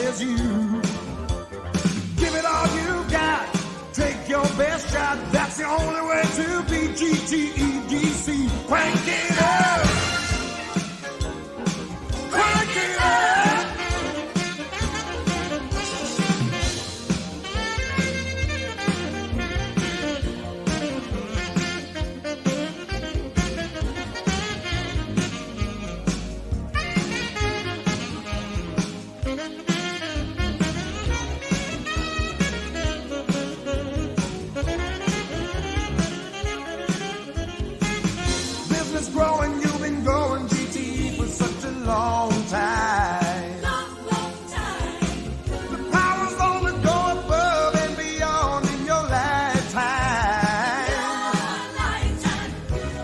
is you. Give it all you got. Take your best shot. That's the only way to be GTEDC. Crank it up. Crank it up. Growing, you've been going GT for such a long time. Long time. The power's gonna go above and beyond in your lifetime.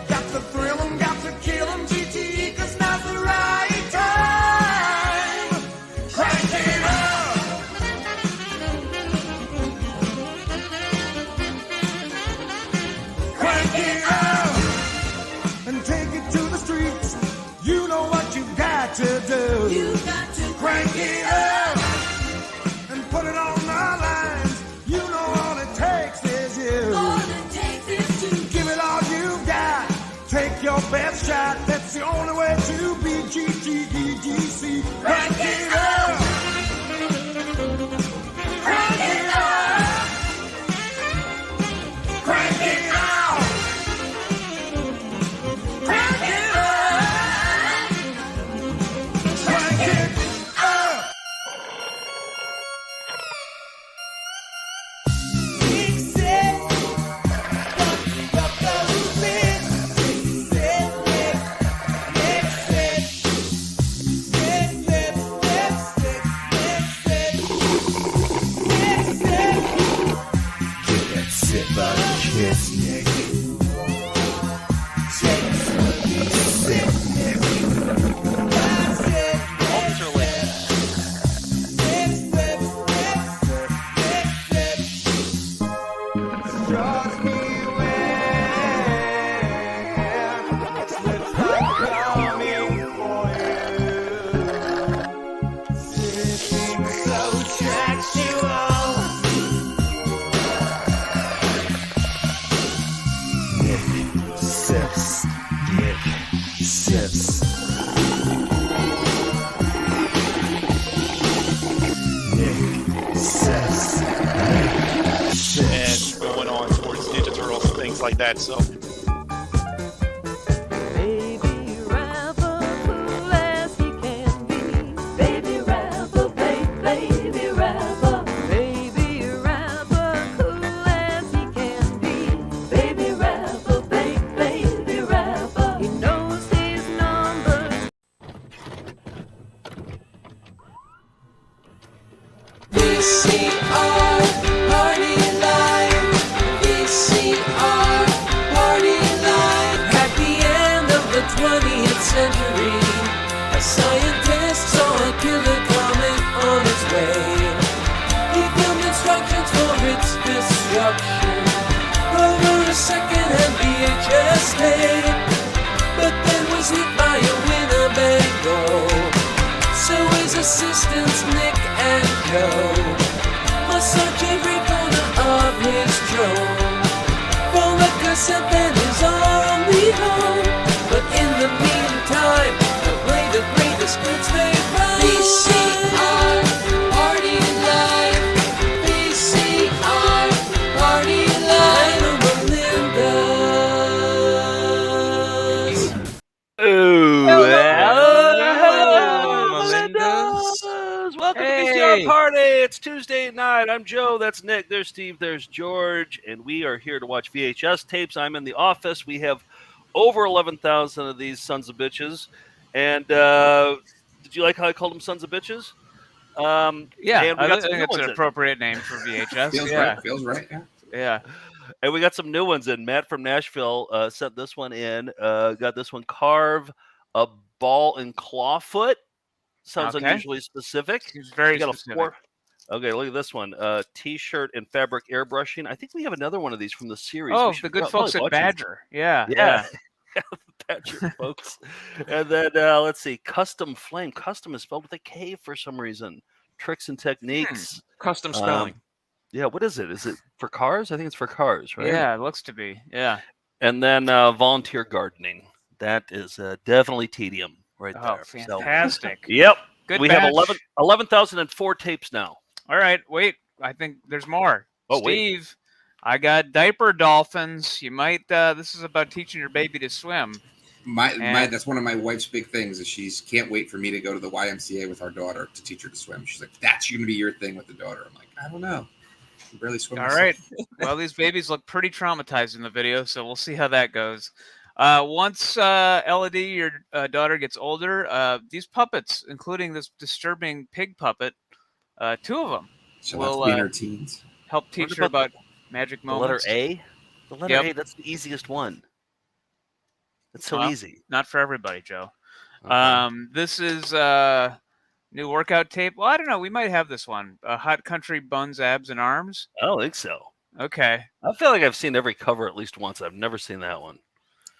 Got to thrill 'em, got to kill 'em, GT, 'cause now's the right time. Crank it up. Crank it up. And take it to the streets. You know what you've got to do. You've got to crank it up and put it on the lines. You know all it takes is you. All it takes is you. Give it all you've got. Take your best shot. That's the only way to be GTEDC. Crank it up. Crank it up. Crank it up. Like that, so Baby Raffle, cool as he can be. Baby Raffle, baby Raffle. Baby Raffle, cool as he can be. Baby Raffle, baby Raffle. He knows his numbers. VCR party line. VCR party line. At the end of the 20th century, a scientist saw a killer comet on its way. He filmed instructions for its destruction over a second-hand VHS tape, but then was hit by a Winnebago. So his assistants Nick and Joe must search every corner of his drone for the cassette that is only home. But in the meantime, they'll play the greatest hits they find. VCR party line. VCR party line. Melinda's. Welcome to VCR Party. It's Tuesday night. I'm Joe. That's Nick. There's Steve. There's George. And we are here to watch VHS tapes. I'm in the office. We have over 11,000 of these sons of bitches. And did you like how I called them sons of bitches? Yeah, I think it's an appropriate name for VHS. Feels right. Yeah. And we got some new ones in. Matt from Nashville sent this one in. Got this one, Carve a Ball and Claw Foot. Sounds unusually specific. It's very specific. Okay, look at this one. T-shirt and fabric airbrushing. I think we have another one of these from the series. Oh, the good folks at Badger. Yeah. Badger folks. And then let's see. Custom Flame. Custom is spelled with a K for some reason. tricks and techniques. Custom spelling. Yeah, what is it? Is it for cars? I think it's for cars, right? Yeah, it looks to be. Yeah. And then volunteer gardening. That is definitely tedium right there. Fantastic. So, yep. Good we batch. have 11,004 tapes now. All right, wait. I think there's more. Oh, Steve, I got diaper dolphins. You might. This is about teaching your baby to swim. That's one of my wife's big things. Is she can't wait for me to go to the YMCA with our daughter to teach her to swim. She's like, "That's going to be your thing with the daughter." I'm like, "I don't know. I can barely swim." All right. Well, these babies look pretty traumatized in the video, so we'll see how that goes. Once Elodie, your daughter, gets older, these puppets, including this disturbing pig puppet, 2 of them, will in her teens. help teach her about magic moments. The letter A? The letter A, that's the easiest one. It's so easy. Not for everybody, Joe. Okay. This is new workout tape. Well, I don't know. We might have this one. Hot Country Buns, Abs, and Arms. I don't think so. Okay. I feel like I've seen every cover at least once. I've never seen that one.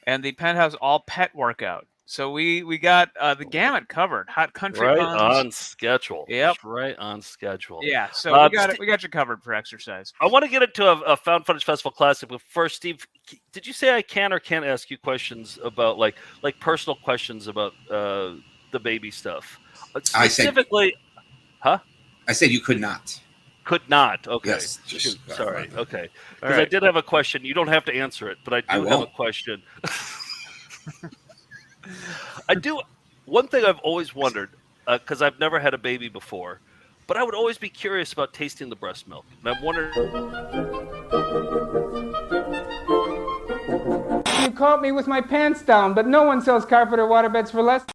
And the Penthouse All Pet Workout. So we got the gamut covered. Hot Country Right Buns. on schedule. Yep. Right on schedule. Yeah. So we got you covered for exercise. I want to get into a Found Footage Festival Classic, but first, Steve, did you say I can or can't ask you questions about like personal questions about the baby stuff? Specifically, I said you could not. Could not. Okay. Yes, sorry. Okay. Because I did have a question. You don't have to answer it, but I do have a question. I do. One thing I've always wondered, because I've never had a baby before, but I would always be curious about tasting the breast milk. And I'm wondering. You caught me with my pants down, but no one sells carpet or waterbeds for less.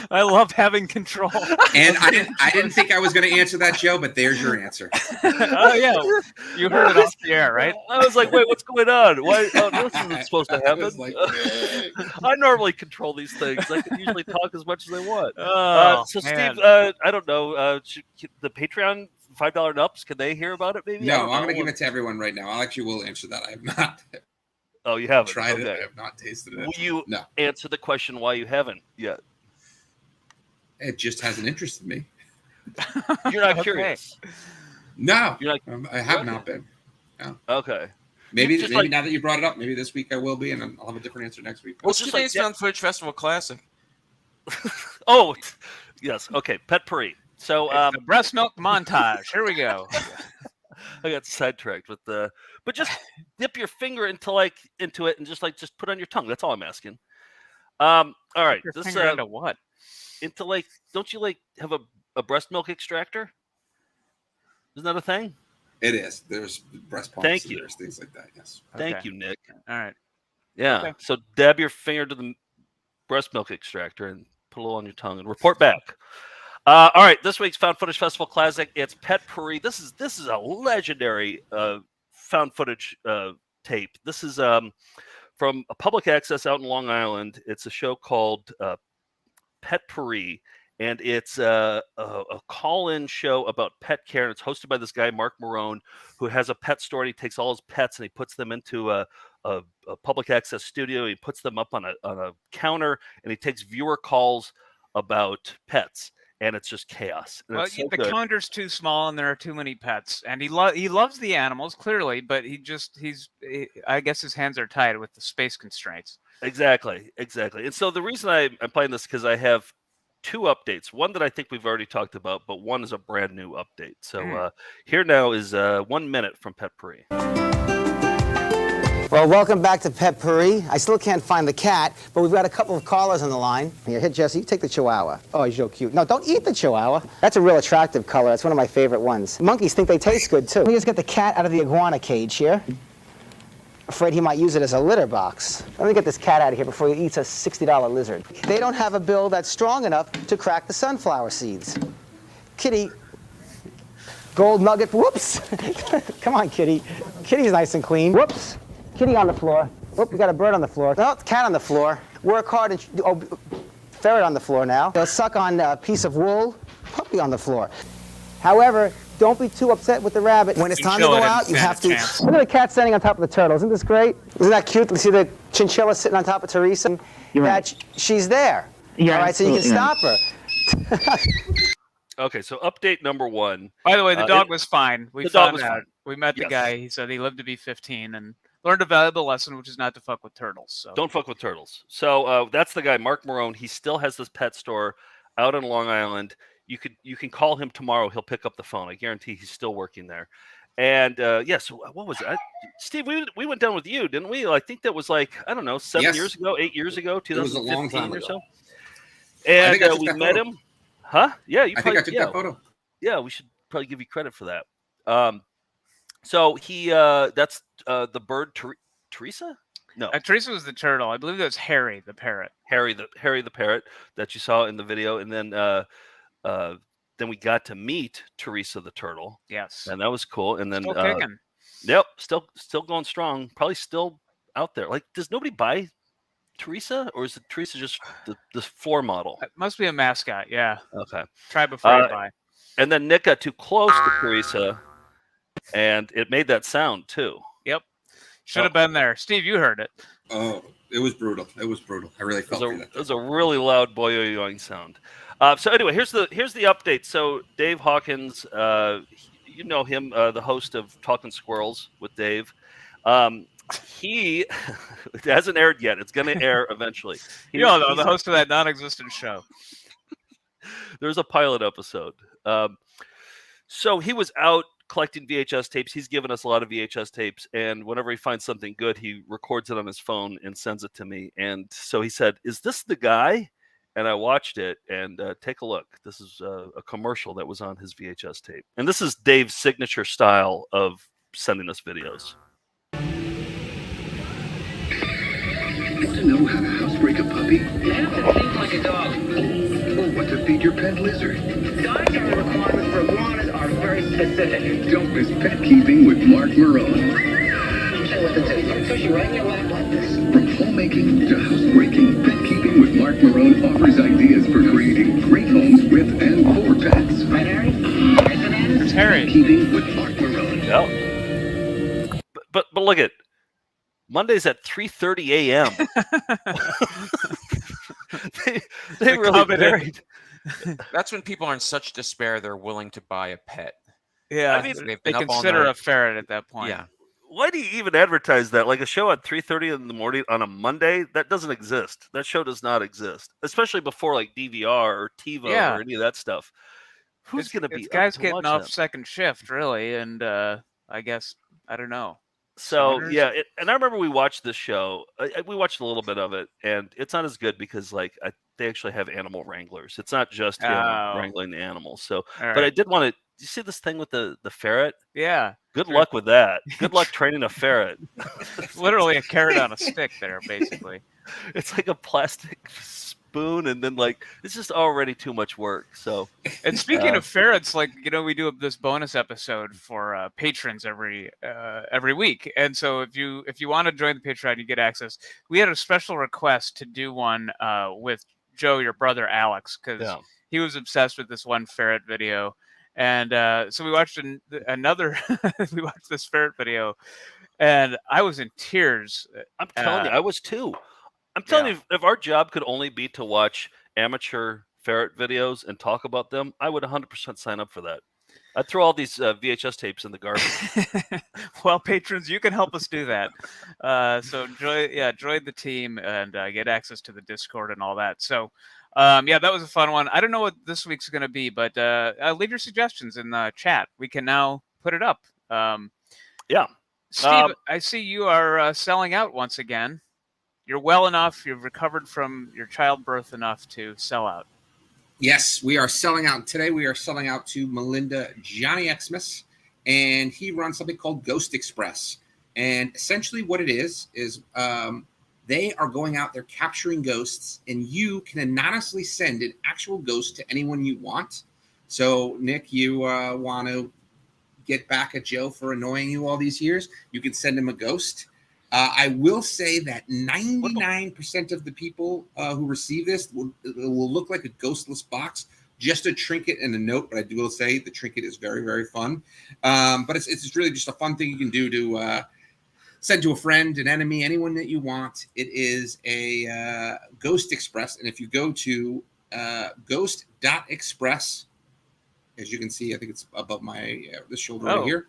I love having control. And I didn't think I was going to answer that, Joe, but there's your answer. Oh yeah, you heard it off the air, right? I was like, wait, what's going on? Why? Oh, this isn't supposed to happen. I normally control these things. I can usually talk as much as I want. So, man. Steve, I don't know. The Patreon $5 and ups, can they hear about it? Maybe. No, I'm going to give it to everyone right now. I actually will answer that. I have not. Oh, you haven't tried it. I have not tasted it. Will you answer the question why you haven't yet? It just hasn't interested me. You're not curious? No, I have not been. No. Okay. Maybe now that you brought it up, maybe this week I will be, and I'll have a different answer next week. What's today's Found Footage Festival Classic? Oh, yes. Okay, Pet Puri. So the breast milk montage. Here we go. I got sidetracked with the, but just dip your finger into it and just put it on your tongue. That's all I'm asking. All right. Your finger into what? Into don't you have a breast milk extractor? Isn't that a thing? It is. There's breast pumps. Thank you. There's things like that. Yes. Thank you, Nick. All right. Yeah. Okay. So dab your finger to the breast milk extractor and put a little on your tongue and report back. All right. This week's Found Footage Festival Classic. It's Pet Puri. This is a legendary found footage tape. This is from a public access out in Long Island. It's a show called Pet Puri, and it's a call-in show about pet care, and it's hosted by this guy Mark Marone, who has a pet store. And he takes all his pets and he puts them into a public access studio. He puts them up on a counter, and he takes viewer calls about pets, and it's just chaos. And well, the counter's too small, and there are too many pets, and he loves the animals clearly, but I guess his hands are tied with the space constraints. Exactly. And so the reason I'm playing this is because I have 2 updates. One that I think we've already talked about, but one is a brand new update. So here now is 1 minute from Pet Puri. Well, welcome back to Pet Puri. I still can't find the cat, but we've got a couple of callers on the line. Here, Jesse, you take the Chihuahua. Oh, he's so cute. No, don't eat the Chihuahua. That's a real attractive color. That's one of my favorite ones. Monkeys think they taste good, too. Let me just get the cat out of the iguana cage here. Afraid he might use it as a litter box. Let me get this cat out of here before he eats a $60 lizard. They don't have a bill that's strong enough to crack the sunflower seeds. Kitty, gold nugget, whoops. Come on, Kitty. Kitty's nice and clean. Whoops. Kitty on the floor. Whoop, we got a bird on the floor. No, cat on the floor. Work hard and, ferret on the floor now. They'll suck on a piece of wool. Puppy on the floor. However, don't be too upset with the rabbit. When it's time to go out, you have to. Look at the cat standing on top of the turtle. Isn't this great? Isn't that cute? You see the chinchilla sitting on top of Teresa? She's there. All right, so you can stop her. Okay, so update number 1. By the way, the dog was fine. We found out. Fine. We met the Yes. guy. He said he lived to be 15 and learned a valuable lesson, which is not to fuck with turtles. So Don't fuck with turtles. So that's the guy, Mark Marone. He still has this pet store out on Long Island. You can call him tomorrow. He'll pick up the phone. I guarantee he's still working there. And so what was it? Steve, we went down with you, didn't we? I think that was like, I don't know, 7 years ago, 8 years ago, 2015 It was a long time or ago. so. And we met him. Huh? Yeah, I think I took that photo. Yeah, we should probably give you credit for that. So he that's the bird Teresa? No. Teresa was the turtle. I believe that was Harry the parrot. Harry the parrot that you saw in the video, and then we got to meet Teresa the turtle. Yes. And that was cool. And then Still kicking. Yep, still going strong. Probably still out there. Like, does nobody buy Teresa, or is it Teresa just the floor model? It must be a mascot, yeah. Okay. Try before you buy. And then Nick got too close to Teresa, and it made that sound too. Yep. Should have been there. Steve, you heard it. Oh, it was brutal. It was brutal. I really felt it was a really loud boing sound. So anyway, here's the update. So Dave Hawkins, you know him, the host of Talking Squirrels with Dave. He it hasn't aired yet. It's going to air eventually. The host of that non-existent show. There's a pilot episode. So he was out collecting VHS tapes. He's given us a lot of VHS tapes, and whenever he finds something good, he records it on his phone and sends it to me. And so he said, "Is this the guy?" And I watched it, and take a look. This is a commercial that was on his VHS tape. And this is Dave's signature style of sending us videos. Want to know how to housebreak a puppy? Yeah, it seems like a dog. Or what to feed your pet lizard? Dietary requirements for iguanas are very specific. Don't miss Pet Keeping with Mark Marone. Say what to do. Push you right in your lap like this. From homemaking to housebreaking, Pet Keeping with Mark Marone offers ideas for creating great homes with and for pets. Right, Harry? It's Harry. Pet Keeping with Mark Marone. Yeah. But look at Mondays at 3:30 a.m. they really varied. That's when people are in such despair they're willing to buy a pet. Yeah, I mean, they consider a ferret at that point. Yeah. Why do you even advertise that? Like a show at 3:30 in the morning on a Monday? That doesn't exist. That show does not exist, especially before like DVR or TiVo or any of that stuff. Who's going to be? Guys getting off second shift, really, and I guess I don't know. So yeah, and I remember we watched this show. We watched a little bit of it, and it's not as good because they actually have animal wranglers. It's not just him wrangling the animals. So, but I did want to. You see this thing with the ferret? Yeah. Good luck with that. Good luck training a ferret. It's literally a carrot on a stick there, basically. It's like a plastic spoon, and then it's just already too much work. So, and speaking of ferrets, we do this bonus episode for patrons every week, and so if you want to join the Patreon, you get access. We had a special request to do one with Joe, your brother Alex, because he was obsessed with this one ferret video. And so we watched another. We watched this ferret video, and I was in tears. I'm telling you, I was too. I'm telling you, if our job could only be to watch amateur ferret videos and talk about them, I would 100% sign up for that. I'd throw all these VHS tapes in the garbage. Well, patrons, you can help us do that. So join the team and get access to the Discord and all that. So. That was a fun one. I don't know what this week's going to be, but leave your suggestions in the chat. We can now put it up. Steve, I see you are selling out once again. You're well enough. You've recovered from your childbirth enough to sell out. Yes, we are selling out. Today we are selling out to Melinda Johnny Xmas, and he runs something called Ghost Express. And essentially what it is they are going out there capturing ghosts, and you can anonymously send an actual ghost to anyone you want. So, Nick, you want to get back at Joe for annoying you all these years? You can send him a ghost. I will say that 99% of the people who receive this will look like a ghostless box, just a trinket and a note. But I will say the trinket is very, very fun. But it's really just a fun thing you can do to send to a friend, an enemy, anyone that you want. It is a Ghost Express. And if you go to ghost.express. As you can see, I think it's above my this shoulder right here.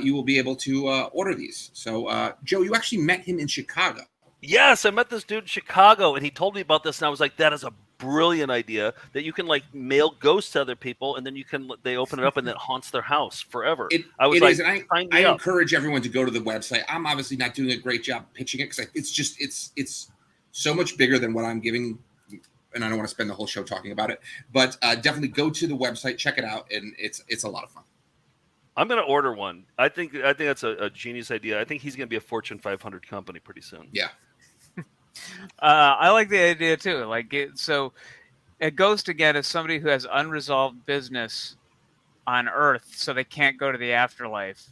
You will be able to order these. So, Joe, you actually met him in Chicago. Yes, I met this dude in Chicago, and he told me about this, and I was like, that is a brilliant idea that you can like mail ghosts to other people, and then they open it up, and it haunts their house forever. I encourage everyone to go to the website. I'm obviously not doing a great job pitching it because it's so much bigger than what I'm giving, and I don't want to spend the whole show talking about it. But definitely go to the website, check it out, and it's a lot of fun. I'm going to order one. I think that's a genius idea. I think he's going to be a Fortune 500 company pretty soon. Yeah. I like the idea too. So a ghost again is somebody who has unresolved business on Earth, so they can't go to the afterlife,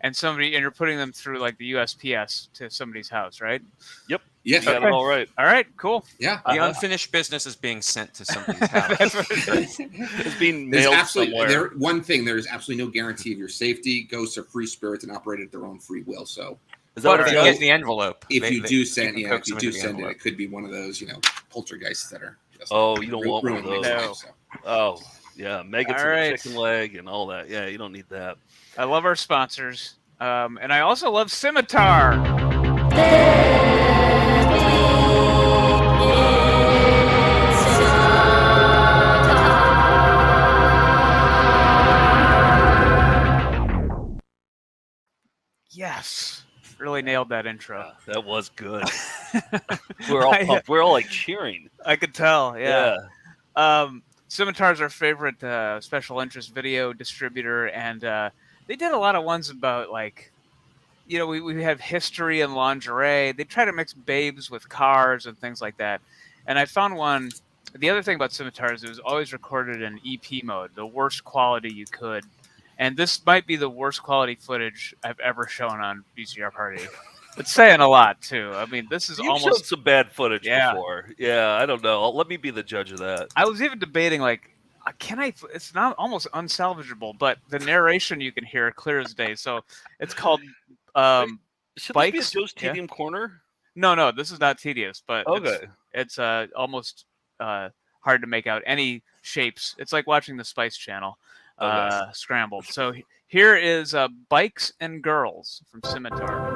and you're putting them through like the USPS to somebody's house, right? Yep. Yes. Okay. All right. All right. Cool. Yeah. The unfinished business is being sent to somebody's house. It's being mailed somewhere. One thing, there is absolutely no guarantee of your safety. Ghosts are free spirits and operate at their own free will. So, but if you get the envelope, if you do send it, it could be one of those, poltergeists that are. You don't want one of those. Life, so. Oh, yeah, maggots in the chicken leg and all that. Yeah, you don't need that. I love our sponsors, and I also love Scimitar. Yes, really nailed that intro. That was good. We're all pumped. We're all like cheering. I could tell. Yeah. Scimitar's our favorite special interest video distributor, and they did a lot of ones about we have history and lingerie. They try to mix babes with cars and things like that. And I found one. The other thing about Scimitar is it was always recorded in EP mode, the worst quality you could. And this might be the worst quality footage I've ever shown on VCR Party. It's saying a lot too. I mean, this is You've showed some bad footage before. Yeah, I don't know. Let me be the judge of that. I was even debating can I? It's not almost unsalvageable, but the narration you can hear clear as day. So it's called Should Bikes. this be a Joe's Tedium Corner? No, this is not tedious, but okay. It's almost hard to make out any shapes. It's like watching the Spice Channel. Scrambled. So here is Bikes and Girls from Scimitar.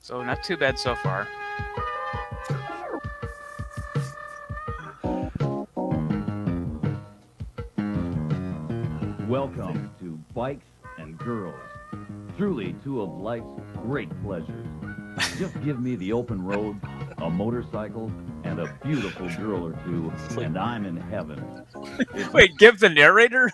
So not too bad so far. Welcome to Bikes and Girls. Truly two of life's great pleasures. Just give me the open road, a motorcycle, and a beautiful girl or two, and I'm in heaven. Wait, give the narrator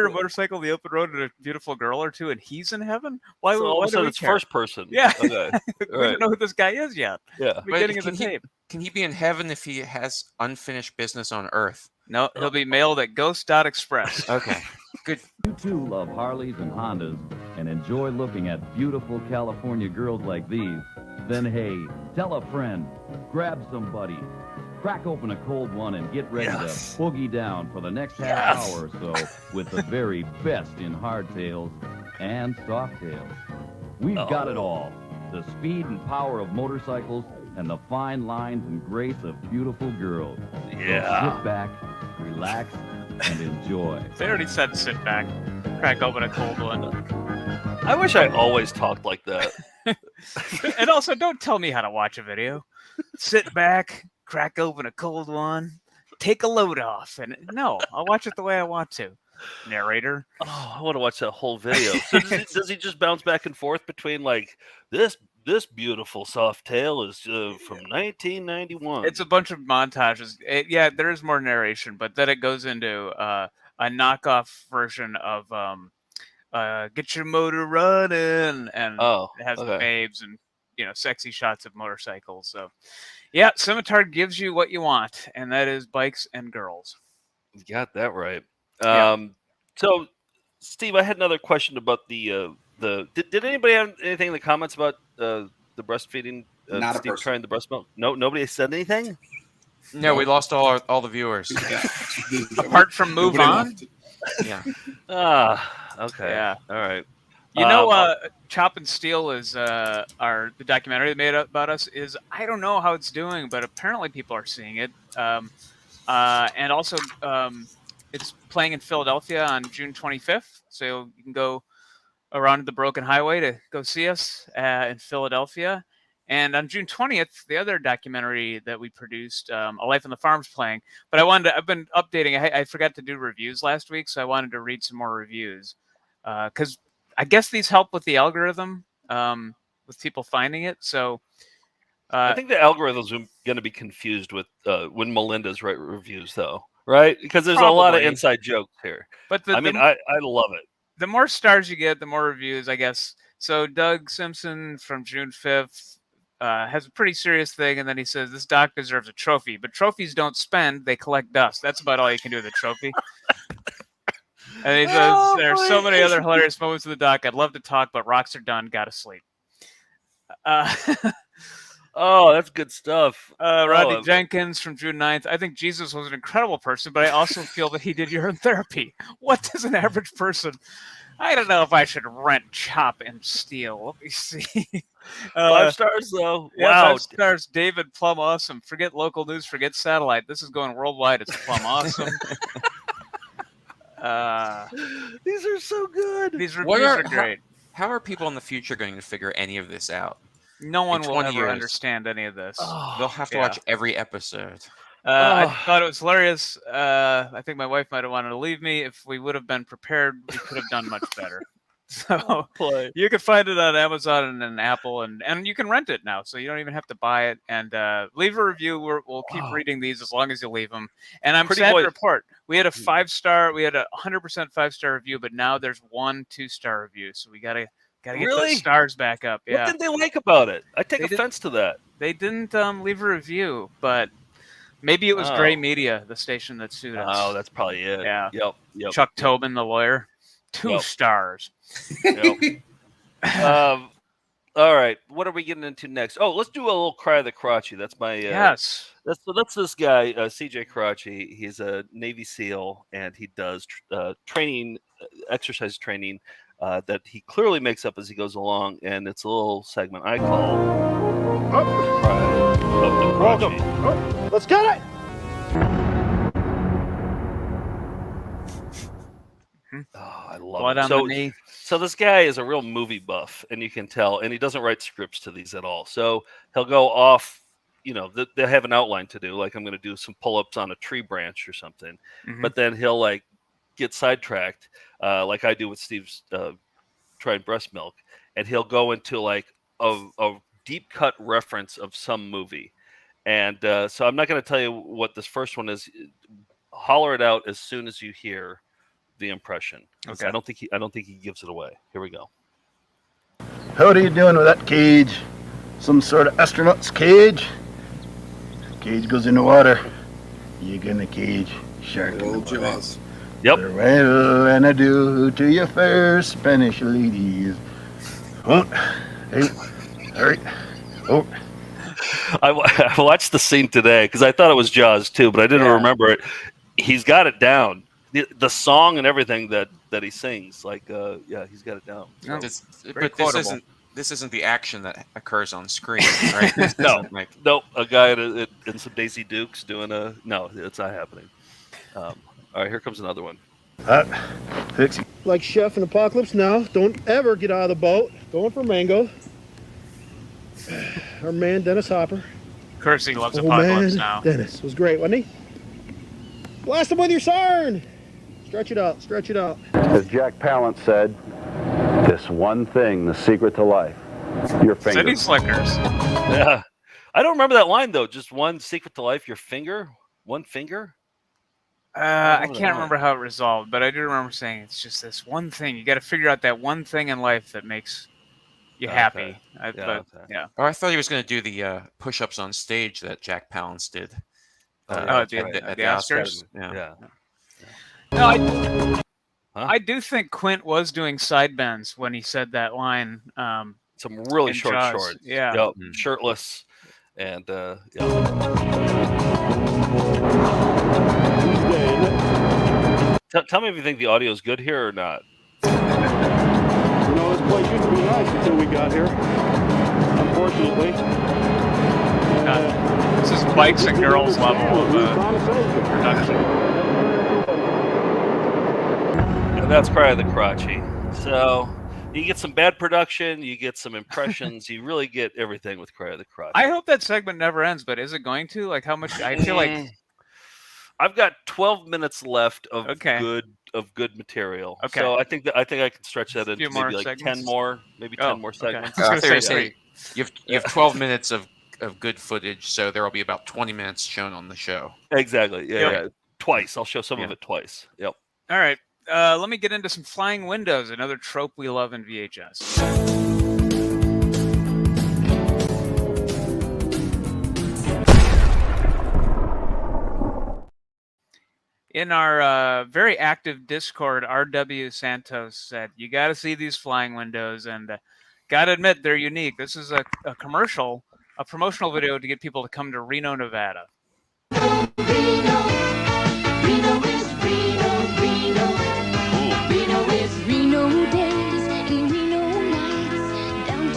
a motorcycle, the open road, and a beautiful girl or two, and he's in heaven? Why? So all why of a sudden do we it's care? first person. Yeah. Okay. We don't know who this guy is yet. Yeah. Beginning of the tape. Can he be in heaven if he has unfinished business on Earth? No, he'll be mailed at ghost.express. Okay. Good. You too love Harleys and Hondas and enjoy looking at beautiful California girls like these. Then hey, tell a friend, grab somebody, crack open a cold one, and get ready to boogie down for the next half hour or so with the very best in hardtails and softtails. We've got it all. The speed and power of motorcycles and the fine lines and grace of beautiful girls. Yeah. So sit back, relax, and enjoy. They already said sit back, crack open a cold one. I wish I always talked like that. And also, don't tell me how to watch a video. Sit back, crack open a cold one, take a load off. And no, I'll watch it the way I want to. Narrator. Oh, I want to watch that whole video. So does he just bounce back and forth between this beautiful soft tale is from 1991? It's a bunch of montages. There is more narration, but then it goes into a knockoff version of Get Your Motor Running, and it has babes and sexy shots of motorcycles. So yeah, Scimitar gives you what you want, and that is bikes and girls. You got that right. So Steve, I had another question about the did anybody have anything in the comments about the breastfeeding? Not a Steve person. trying the breast milk? No, nobody said anything. No, we lost all the viewers. Apart from Move On. Yeah. Okay. Yeah. All right. You know, Chop and Steal is the documentary they made about us. I don't know how it's doing, but apparently people are seeing it. And also, it's playing in Philadelphia on June 25th, so you can go around the Broken Highway to go see us in Philadelphia. And on June 20th, the other documentary that we produced, A Life on the Farm's playing. But I've been updating. I forgot to do reviews last week, so I wanted to read some more reviews. Because I guess these help with the algorithm, with people finding it. So I think the algorithm's going to be confused with when Melinda's write reviews, though, right? Because there's a lot of inside jokes here. But I love it. The more stars you get, the more reviews, I guess. So Doug Simpson from June 5th has a pretty serious thing, and then he says, this doc deserves a trophy. But trophies don't spend, they collect dust. That's about all you can do with a trophy. And he says, there are so many other hilarious moments in the doc. I'd love to talk, but rocks are done. Gotta sleep. Oh, that's good stuff. Rodney Jenkins from June 9th. I think Jesus was an incredible person, but I also feel that he did urine therapy. What does an average person... I don't know if I should rent, Chop, and Steal. Let me see. 5 stars, though. Yeah, Wow. 5 stars. David, plumb awesome. Forget local news, forget satellite. This is going worldwide. It's plumb awesome. These are so good. These reviews are great. How are people in the future going to figure any of this out? No one will ever understand any of this. They'll have to watch every episode. I thought it was hilarious. I think my wife might have wanted to leave me. If we would have been prepared, we could have done much better. So you can find it on Amazon and Apple, and you can rent it now, so you don't even have to buy it. And leave a review. We'll keep reading these as long as you leave them. And I'm sad to report, we had a 5-star, we had a 100% 5-star review, but now there's 1 2-star review. So we gotta get those stars back up. Yeah. What did they like about it? I take offense to that. They didn't leave a review, but maybe it was Gray Media, the station that sued us. Oh, that's probably it. Yeah. Yep. Chuck Tobin, the lawyer. 2 stars. Yep. All right. What are we getting into next? Oh, let's do a little Cry of the Karachi. That's my yes. That's this guy, CJ Karachi. He's a Navy SEAL, and he does training, exercise training that he clearly makes up as he goes along, and it's a little segment I call Cry of the Karachi. Let's get it. Oh, I love Blood it. on the knee. So this guy is a real movie buff, and you can tell, and he doesn't write scripts to these at all. So he'll go off, they have an outline to do, like I'm going to do some pull-ups on a tree branch or something, but then he'll like get sidetracked, like I do with Steve's trying breast milk, and he'll go into like a deep cut reference of some movie. And so I'm not going to tell you what this first one is. Holler it out as soon as you hear the impression. Okay. I don't think he gives it away. Here we go. What are you doing with that cage? Some sort of astronaut's cage? Cage goes in the water. You get in the cage. Shark in the Jaws. Yep. Farewell and adieu to your fair Spanish ladies. Oh, hey, all right. Oh. I watched the scene today because I thought it was Jaws too, but I didn't remember it. He's got it down. The song and everything that he sings, like he's got it down. So. This isn't the action that occurs on screen, right? No, a guy in some Daisy Dukes doing it's not happening. All right, here comes another one. Like Chef in Apocalypse Now, don't ever get out of the boat. Going for Mango. Our man Dennis Hopper. Of course, he loves Apocalypse Now. Dennis was great, wasn't he? Blast him with your siren. Stretch it out. Stretch it out. As Jack Palance said, this one thing, the secret to life, your finger. City Slickers. Yeah. I don't remember that line, though. Just one secret to life, your finger? One finger? I can't remember how it resolved, but I do remember saying it's just this one thing. You got to figure out that one thing in life that makes you happy. Oh, I thought he was going to do the push-ups on stage that Jack Palance did. At the Oscars? Yeah. No, I do think Quint was doing side bends when he said that line. Some really short Jaws. shorts. Yeah. Yep. Shirtless. And, Tell me if you think the audio is good here or not. You know, Well, it used to be nice until we got here. Unfortunately. This is bikes and girls level of production. And that's Cry of the Karachi. So you get some bad production, you get some impressions, you really get everything with Cry of the Karachi. I hope that segment never ends, but is it going to? Like, how much? I feel like I've got 12 minutes left of good material. Okay. So I think I can stretch that into more maybe like segments? 10 more, maybe 10 more segments. I was going to say, you have 12 minutes of good footage, so there will be about 20 minutes shown on the show. Exactly. Yeah. Twice. I'll show some of it twice. Yep. All right. Let me get into some flying windows, another trope we love in VHS. In our very active Discord, RW Santos said, you got to see these flying windows, and got to admit, they're unique. This is a promotional video to get people to come to Reno, Nevada.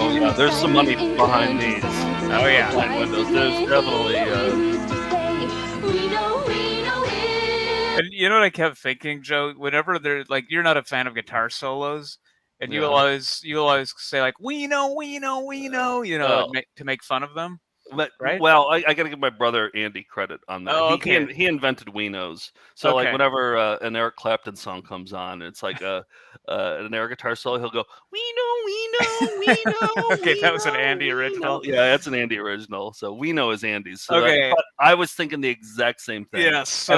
Oh yeah, there's some money behind these. Oh yeah, flying windows. There's definitely. And you know what I kept thinking, Joe? Whenever they're like, you're not a fan of guitar solos, and you always say like, we know, to make fun of them. But, right? Well, I got to give my brother Andy credit on that. Oh, He invented Winos. So like whenever an Eric Clapton song comes on, it's like an air guitar solo. He'll go, we know. Okay, that was an Andy original. Yeah, that's an Andy original. So Wino is Andy's. So okay, I was thinking the exact same thing. Yes. So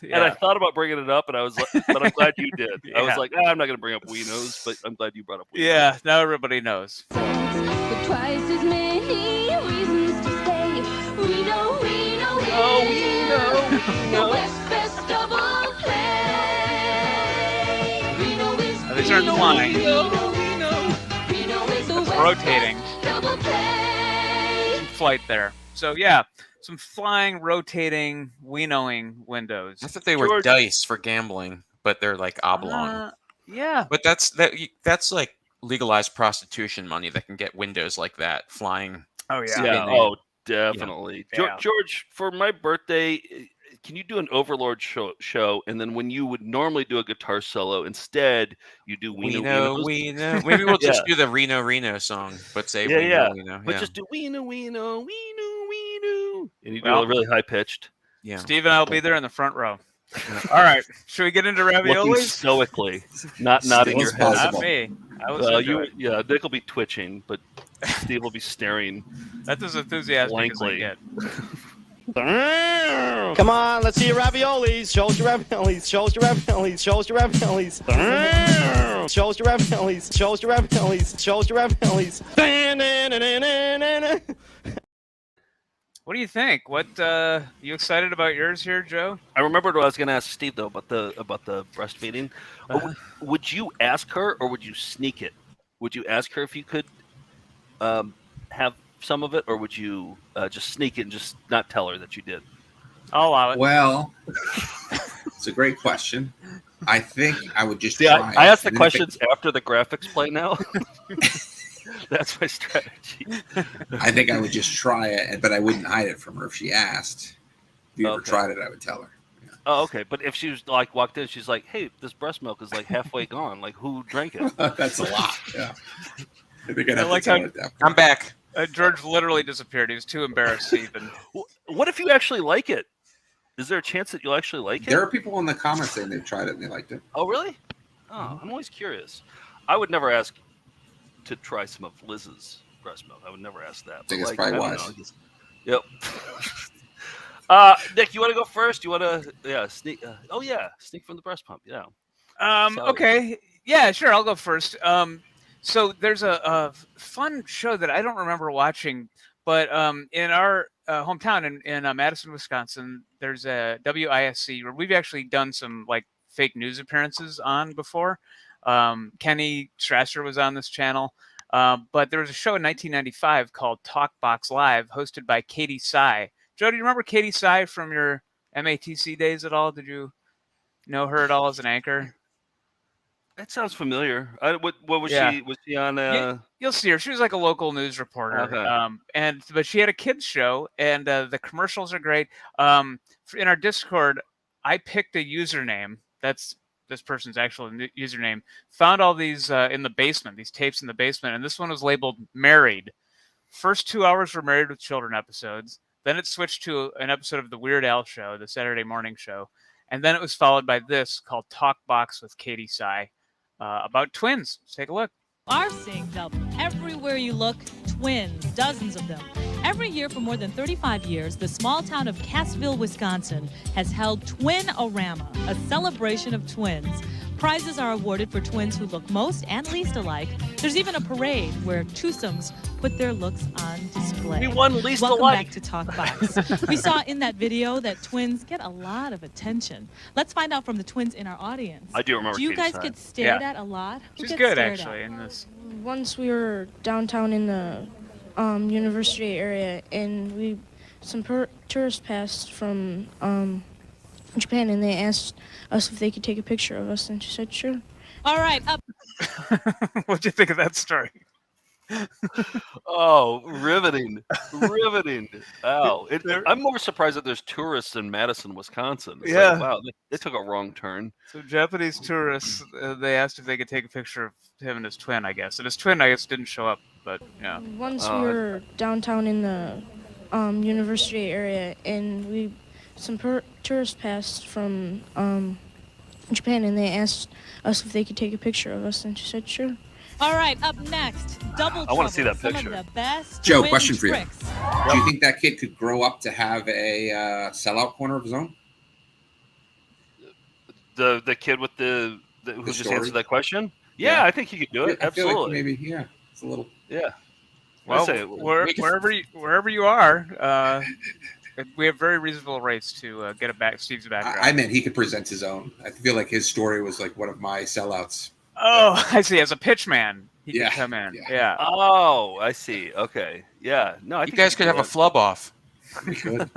and I thought about bringing it up, and I was like, but I'm glad you did. I was like, I'm not going to bring up Winos, but I'm glad you brought up Winos. Yeah, now everybody knows. But twice as many reasons to stay. We know. The best of all play. These aren't flying. It's rotating. Some flight there. So yeah, some flying, rotating, winnowing windows. I thought they were dice for gambling, but they're like oblong. Yeah. But that's like legalized prostitution money that can get windows like that flying. Oh yeah. Yeah. Oh, definitely. Yeah. George, for my birthday, can you do an Overlord show, and then when you would normally do a guitar solo, instead you do Wino. Maybe we'll just do the Reno song, but say Wino. But just do Wino, and you do a really high pitched. Yeah. Steve and I'll be there in the front row. All right, should we get into raviolis? Looking stoically, not in your head. Not me. Nick will be twitching, but Steve will be staring. That's as enthusiastic as I get. Come on, let's see your raviolis. Show us your raviolis. Show us your raviolis. Show us your raviolis. Show us your raviolis. Show us your raviolis. Show us your raviolis. What do you think? What you excited about yours here, Joe? I remembered what I was going to ask Steve though about the breastfeeding. Would you ask her or would you sneak it? Would you ask her if you could have some of it, or would you just sneak it and just not tell her that you did? I'll allow it. Well, it's a great question. I think I would just try. I ask the questions after the graphics play now. That's my strategy. I think I would just try it, but I wouldn't hide it from her if she asked. If you ever tried it, I would tell her. Yeah. Oh, okay. But if she was like walked in, she's like, "Hey, this breast milk is like halfway gone. Like, who drank it?" That's a lot. Yeah. I think I'd have like to tell her that. I'm back. George literally disappeared. He was too embarrassed to even. What if you actually like it? Is there a chance that you'll actually like it? There are people in the comments saying they've tried it and they liked it. Oh, really? Oh, I'm always curious. I would never ask to try some of Liz's breast milk. I would never ask that. I think it's probably wise. Yep. Nick, you want to go first? You want to sneak? Sneak from the breast pump. Yeah. Okay. Yeah, sure. I'll go first. So there's a fun show that I don't remember watching, but in our hometown in Madison, Wisconsin, there's a WISC where we've actually done some like fake news appearances on before. Kenny Strasser was on this channel, but there was a show in 1995 called Talk Box Live, hosted by Katie Sy. Joe, do you remember Katie Sy from your MATC days at all? Did you know her at all as an anchor? That sounds familiar. What was Yeah. she? Was she on? You'll see her. She was like a local news reporter. Okay. But she had a kids show, and the commercials are great. In our Discord, I picked a username. That's this person's actual username. Found all these in the basement. These tapes in the basement, and this one was labeled "Married." First 2 hours were Married with Children episodes. Then it switched to an episode of the Weird Al Show, the Saturday morning show, and then it was followed by this called Talk Box with Katie Sy. About twins. Let's take a look. Are seeing double. Everywhere you look, twins, dozens of them. Every year for more than 35 years, the small town of Cassville, Wisconsin has held Twin-orama, a celebration of twins. Prizes are awarded for twins who look most and least alike. There's even a parade where twosomes put their looks on display. We won least Welcome alike. back to Talk Box. We saw in that video that twins get a lot of attention. Let's find out from the twins in our audience. I do remember. Do you Katie guys Sy. get stared at a lot? Who She's gets good, stared actually, at? in this. Once we were downtown in the university area, and some tourists passed from Japan, and they asked us if they could take a picture of us, and she said sure. All right, up. What'd you think of that story? Oh, riveting. Wow. I'm more surprised that there's tourists in Madison, Wisconsin. It's Yeah. like, wow, they took a wrong turn. So Japanese tourists, they asked if they could take a picture of him and his twin, I guess. And his twin, I guess, didn't show up, but yeah. Once we were downtown in the university area, and some tourists passed from Japan, and they asked us if they could take a picture of us, and she said sure. All right, up next, Double Trouble. I wanna see that Some picture. of the best Joe, twin question for you. tricks. Do you think that kid could grow up to have a sellout corner of his own? The kid with who just story? answered that question? Yeah, I think he could do it. I feel Absolutely. like maybe, yeah, it's a little. Yeah. Well, I'd say wherever you are, we have very reasonable rates to get Steve's background. I meant he could present his own. I feel like his story was like one of my sellouts. Oh, I see. As a pitch man, he Yeah, could come in. Yeah. Oh, I see. Okay. Yeah. No, I You think guys he could have a do it. flub off. We could.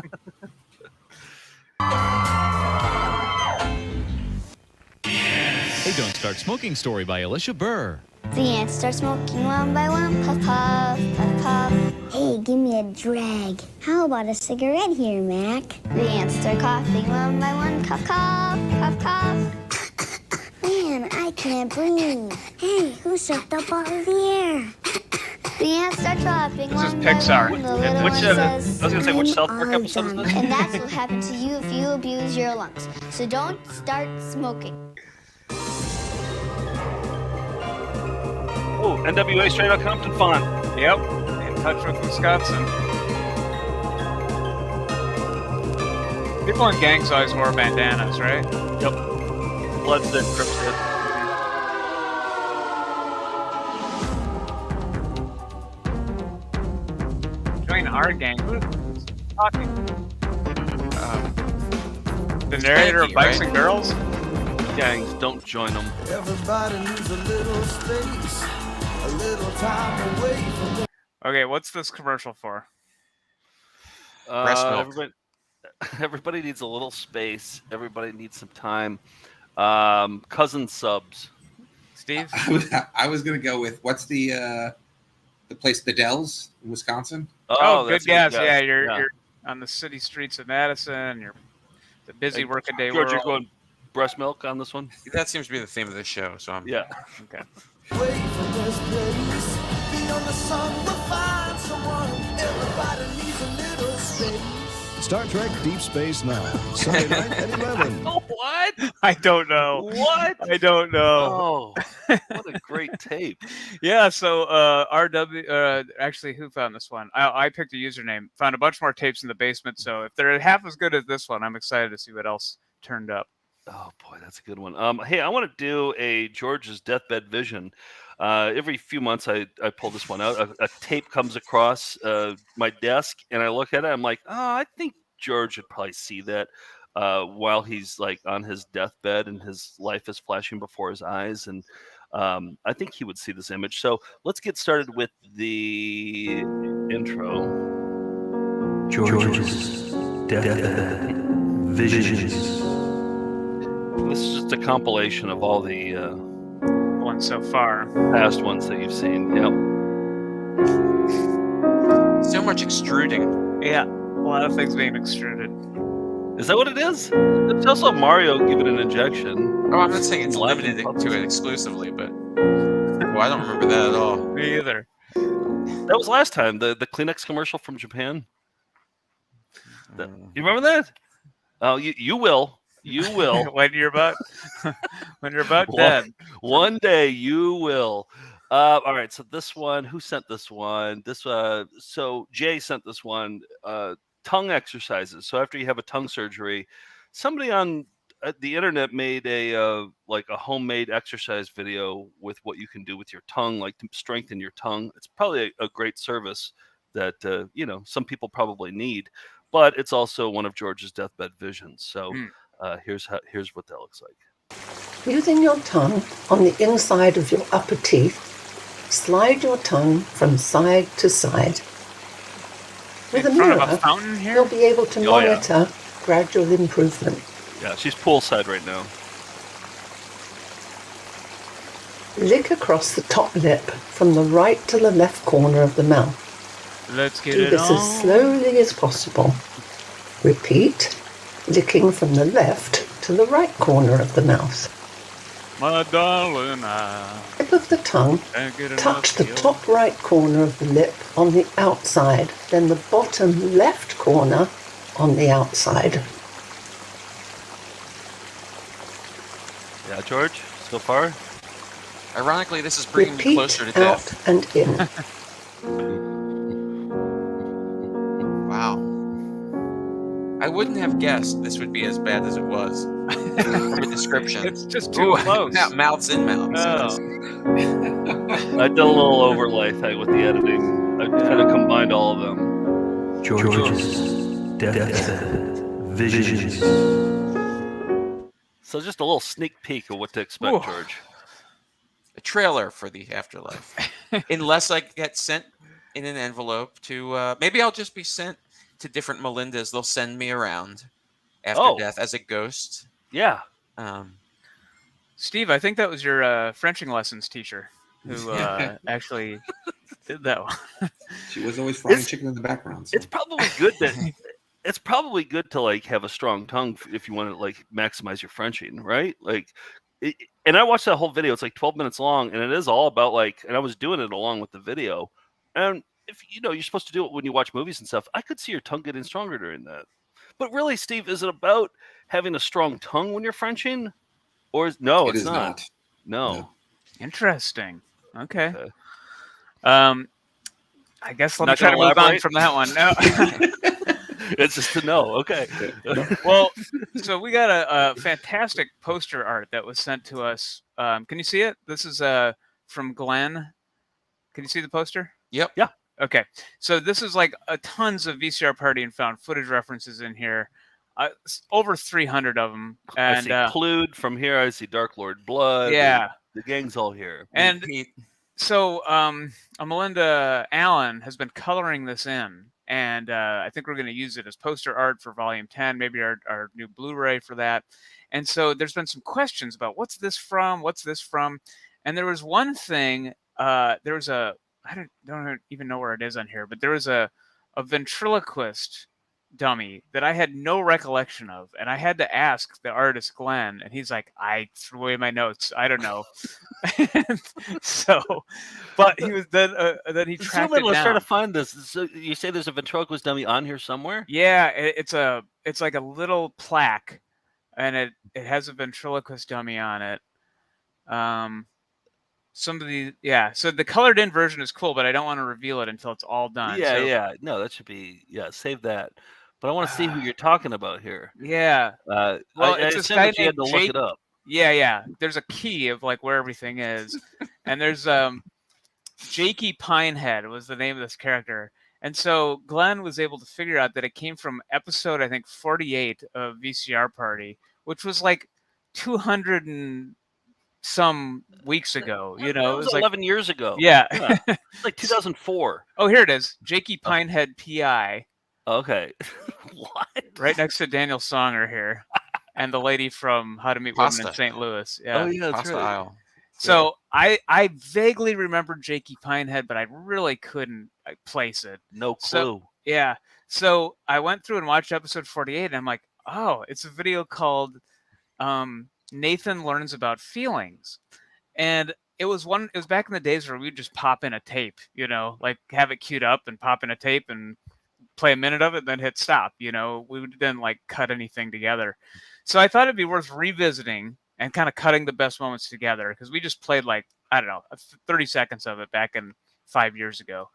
Hey, Don't Start Smoking Story by Alicia Burr. The ants start smoking one by one, puff, puff, puff, puff. Hey, give me a drag. How about a cigarette here, Mac? The ants start coughing one by one, cough, cough, cough, cough. Man, I can't breathe. Hey, who sucked up all of the air? The ants start dropping This is one Pixar. by one. The little one says, I was gonna say, which "I'm South Park all episode is done." this? And that's what happened to you if you abuse your lungs. So don't start smoking. Oh, NWA Straight Out Compton font. Yep. In touch with Wisconsin. People in gangs always wore bandanas, right? Yep. Bloods did, Crips did. Join our gang. Who's talking? The narrator of Spanky, Bikes right? and Girls? Gangs, don't join them. Everybody needs a little space, a little time away from the Okay, what's this commercial for? Breast milk. Everybody needs a little space. Everybody needs some time. Cousin subs. Steve? I was gonna go with what's the place, the Dells in Wisconsin. Oh, good that's a guess. guess. Yeah, you're on the city streets of Madison. You're the busy working day George, world. you're going breast milk on this one? That seems to be the theme of the show. So I'm Yeah. Okay. way from this place. Beyond the sun, we'll find someone. Everybody needs a little space. Star Trek Deep Space Nine, Sunday night at 11. What? I don't know. What? I don't know. Oh, what a great tape. Yeah, so RW, actually, who found this one? I picked a username, found a bunch more tapes in the basement, so if they're half as good as this one, I'm excited to see what else turned up. Oh boy, that's a good one. Hey, I want to do a George's deathbed vision. Every few months, I pull this one out. A tape comes across my desk, and I look at it. I'm like, oh, I think George would probably see that while he's like on his deathbed and his life is flashing before his eyes, and I think he would see this image. So let's get started with the intro. George's deathbed visions. This is just a compilation of all the ones so far. Past ones that you've seen. Yep. So much extruding. Yeah, a lot of things being extruded. Is that what it is? There's also Mario giving an injection. Oh, I'm not saying it's limited to it exclusively, but I don't remember that at all. Me either. That was last time, the Kleenex commercial from Japan. You remember that? Oh, you will. You will. when you're about dead. One day you will. All right. So this one, who sent this one? So Jay sent this one. Tongue exercises. So after you have a tongue surgery, somebody on the internet made a homemade exercise video with what you can do with your tongue, like to strengthen your tongue. It's probably a great service that some people probably need, but it's also one of George's deathbed visions. So here's what that looks like. Using your tongue on the inside of your upper teeth, slide your tongue from side to side. With a mirror, you'll be able to monitor gradual improvement. Yeah, she's poolside right now. Lick across the top lip from the right to the left corner of the mouth. Let's get Do it this on. as slowly as possible. Repeat, licking from the left to the right corner of the mouth. My darling, Tip of the tongue, touch the top right corner of the lip on the outside, then the bottom left corner on the outside. Yeah, George, so far? Ironically, this is bringing me closer to out death. and in. Wow. I wouldn't have guessed this would be as bad as it was. From a description. It's just too close. Mouths in mouths. Oh. I did a little overlay thing with the editing. I kind of combined all of them. George's deathbed visions. So just a little sneak peek of what to expect, Ooh. George. A trailer for the afterlife. Unless I get sent in an envelope to, maybe I'll just be sent to different Melindas. They'll send me around after death as a ghost. Yeah. Steve, I think that was your Frenching lessons teacher who actually did that one. She was always frying chicken in the background. So. It's probably good that it's probably good to like have a strong tongue if you want to like maximize your Frenching, right? And I watched that whole video. It's like 12 minutes long, and it is all about and I was doing it along with the video. And if you're supposed to do it when you watch movies and stuff, I could see your tongue getting stronger during that. But really, Steve, is it about having a strong tongue when you're Frenching? Or it's not. No. Interesting. Okay. I guess let me Not try to gonna move on elaborate? from that one. No. It's just to know. Okay. Well, so we got a fantastic poster art that was sent to us. Can you see it? This is from Glenn. Can you see the poster? Yep. Yeah. Okay. So this is like tons of VCR party and found footage references in here. Over 300 of them. And I see Clued from here. I see Dark Lord Blood. Yeah. The gang's all here. And so Melinda Allen has been coloring this in. And I think we're going to use it as poster art for Volume 10, maybe our new Blu-ray for that. And so there's been some questions about what's this from? What's this from? And there was one thing. I don't even know where it is on here, but there was a ventriloquist dummy that I had no recollection of, and I had to ask the artist Glenn, and he's like, I threw away my notes. I don't know. So, but he was then he tracked it down. Let's try to find this. So you say there's a ventriloquist dummy on here somewhere? Yeah, it's like a little plaque, and it has a ventriloquist dummy on it. So the colored in version is cool, but I don't want to reveal it until it's all done. Yeah. No, that should be save that. But I want to see who you're talking about here. Yeah. Well, it's I this guy that you had named to look Jake. it up. Yeah. There's a key of like where everything is, and there's Jakey Pinehead was the name of this character, and so Glenn was able to figure out that it came from episode I think 48 of VCR Party, which was like 200 and some weeks ago. It was like 11 years ago. Yeah. It's like 2004. Oh, here it is. Jakey Pinehead PI. Okay. What? Right next to Daniel Songer here. And the lady from How to Meet Women in St. Louis. Yeah. Oh, yeah, that's Pasta right. aisle. So I vaguely remember Jakey Pinehead, but I really couldn't place it. No clue. So, yeah. So I went through and watched episode 48, and I'm like, oh, it's a video called Nathan Learns About Feelings. And it was back in the days where we'd just pop in a tape, like have it queued up and pop in a tape and play a minute of it, then hit stop. We would then like cut anything together. So I thought it'd be worth revisiting and kind of cutting the best moments together, because we just played 30 seconds of it back in 5 years ago.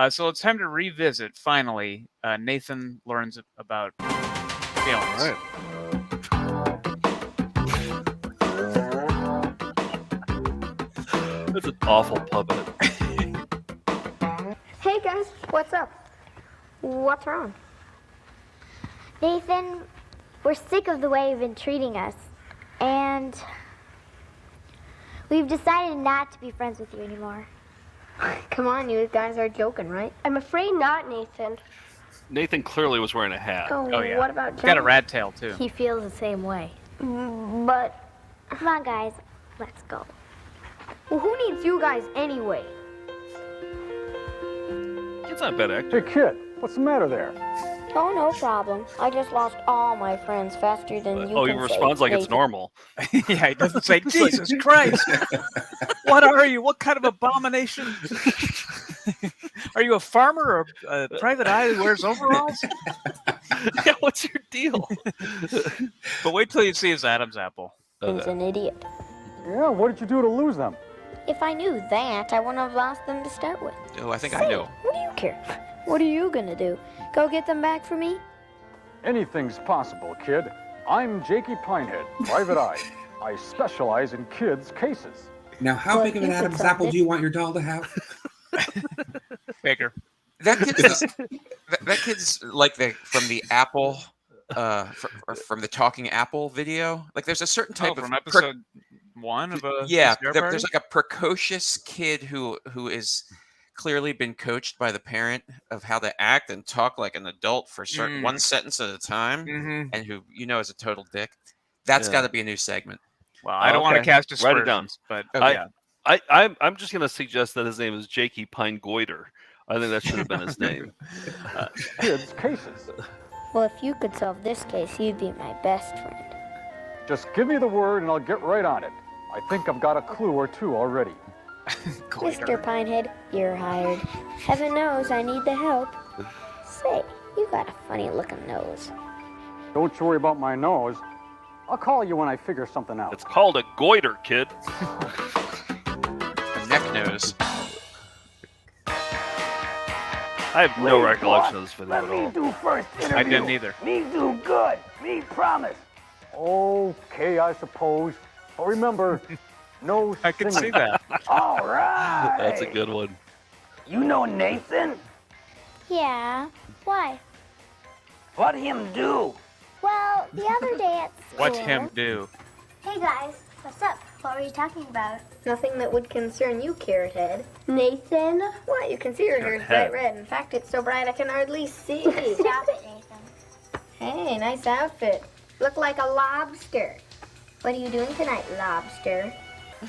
So it's time to revisit, finally, Nathan Learns About Feelings. All right. That's an awful puppet. Hey guys, what's up? What's wrong? Nathan, we're sick of the way you've been treating us. And we've decided not to be friends with you anymore. Come on, you guys are joking, right? I'm afraid not, Nathan. Nathan clearly was wearing a hat. Oh, yeah. what about He's got a John? rat tail, too. He feels the same way. But, come on, guys, let's go. Well, who needs you guys anyway? It's not a bad actor. Hey, kid, what's the matter there? Oh, no problem. I just lost all my friends faster than you Oh, he can responds say, like it's Nathan. normal. Yeah, he doesn't say, Jesus Christ, what are you? What kind of abomination? Are you a farmer or a private eye who wears overalls? Yeah, what's your deal? But wait till you see his Adam's apple. He's an idiot. Yeah, what did you do to lose them? If I knew that, I wouldn't have lost them to start with. Oh, I think I know. What do you care? What are you gonna do? Go get them back for me? Anything's possible, kid. I'm Jakey Pinehead, private eye. I specialize in kids' cases. Now, how big of an Adam's apple do you want your doll to have? Bigger. That kid's like from the Apple, from the Talking Apple video. Like, there's a certain type from of episode 1 of a yeah. VCR There's party? like a precocious kid who is clearly been coached by the parent of how to act and talk like an adult for certain one sentence at a time, and who is a total dick. That's got to be a new segment. Well, I don't want to cast Write it down. aspersions, but yeah. I'm just going to suggest that his name is Jakey Pine Goiter. I think that should have been his name. Kids' cases. Well, if you could solve this case, you'd be my best friend. Just give me the word and I'll get right on it. I think I've got a clue or two already. Mr. Pinehead, you're hired. Heaven knows I need the help. Say, you got a funny looking nose. Don't you worry about my nose. I'll call you when I figure something out. It's called a goiter, kid. A neck nose. I have no recollection of this video Let at me all. do first interview. I didn't either. Me do good. Me promise. Okay, I suppose. But remember, no I can see singing. that. All right. That's a good one. You know Nathan? Yeah, why? What him do? Well, the other day at school... What him do? Hey guys, what's up? What were you talking about? Nothing that would concern you, Carrot Head. Nathan? What? You can see your hair is bright red. In fact, it's so bright I can hardly see. Stop it, Nathan. Hey, nice outfit. Look like a lobster. What are you doing tonight, lobster?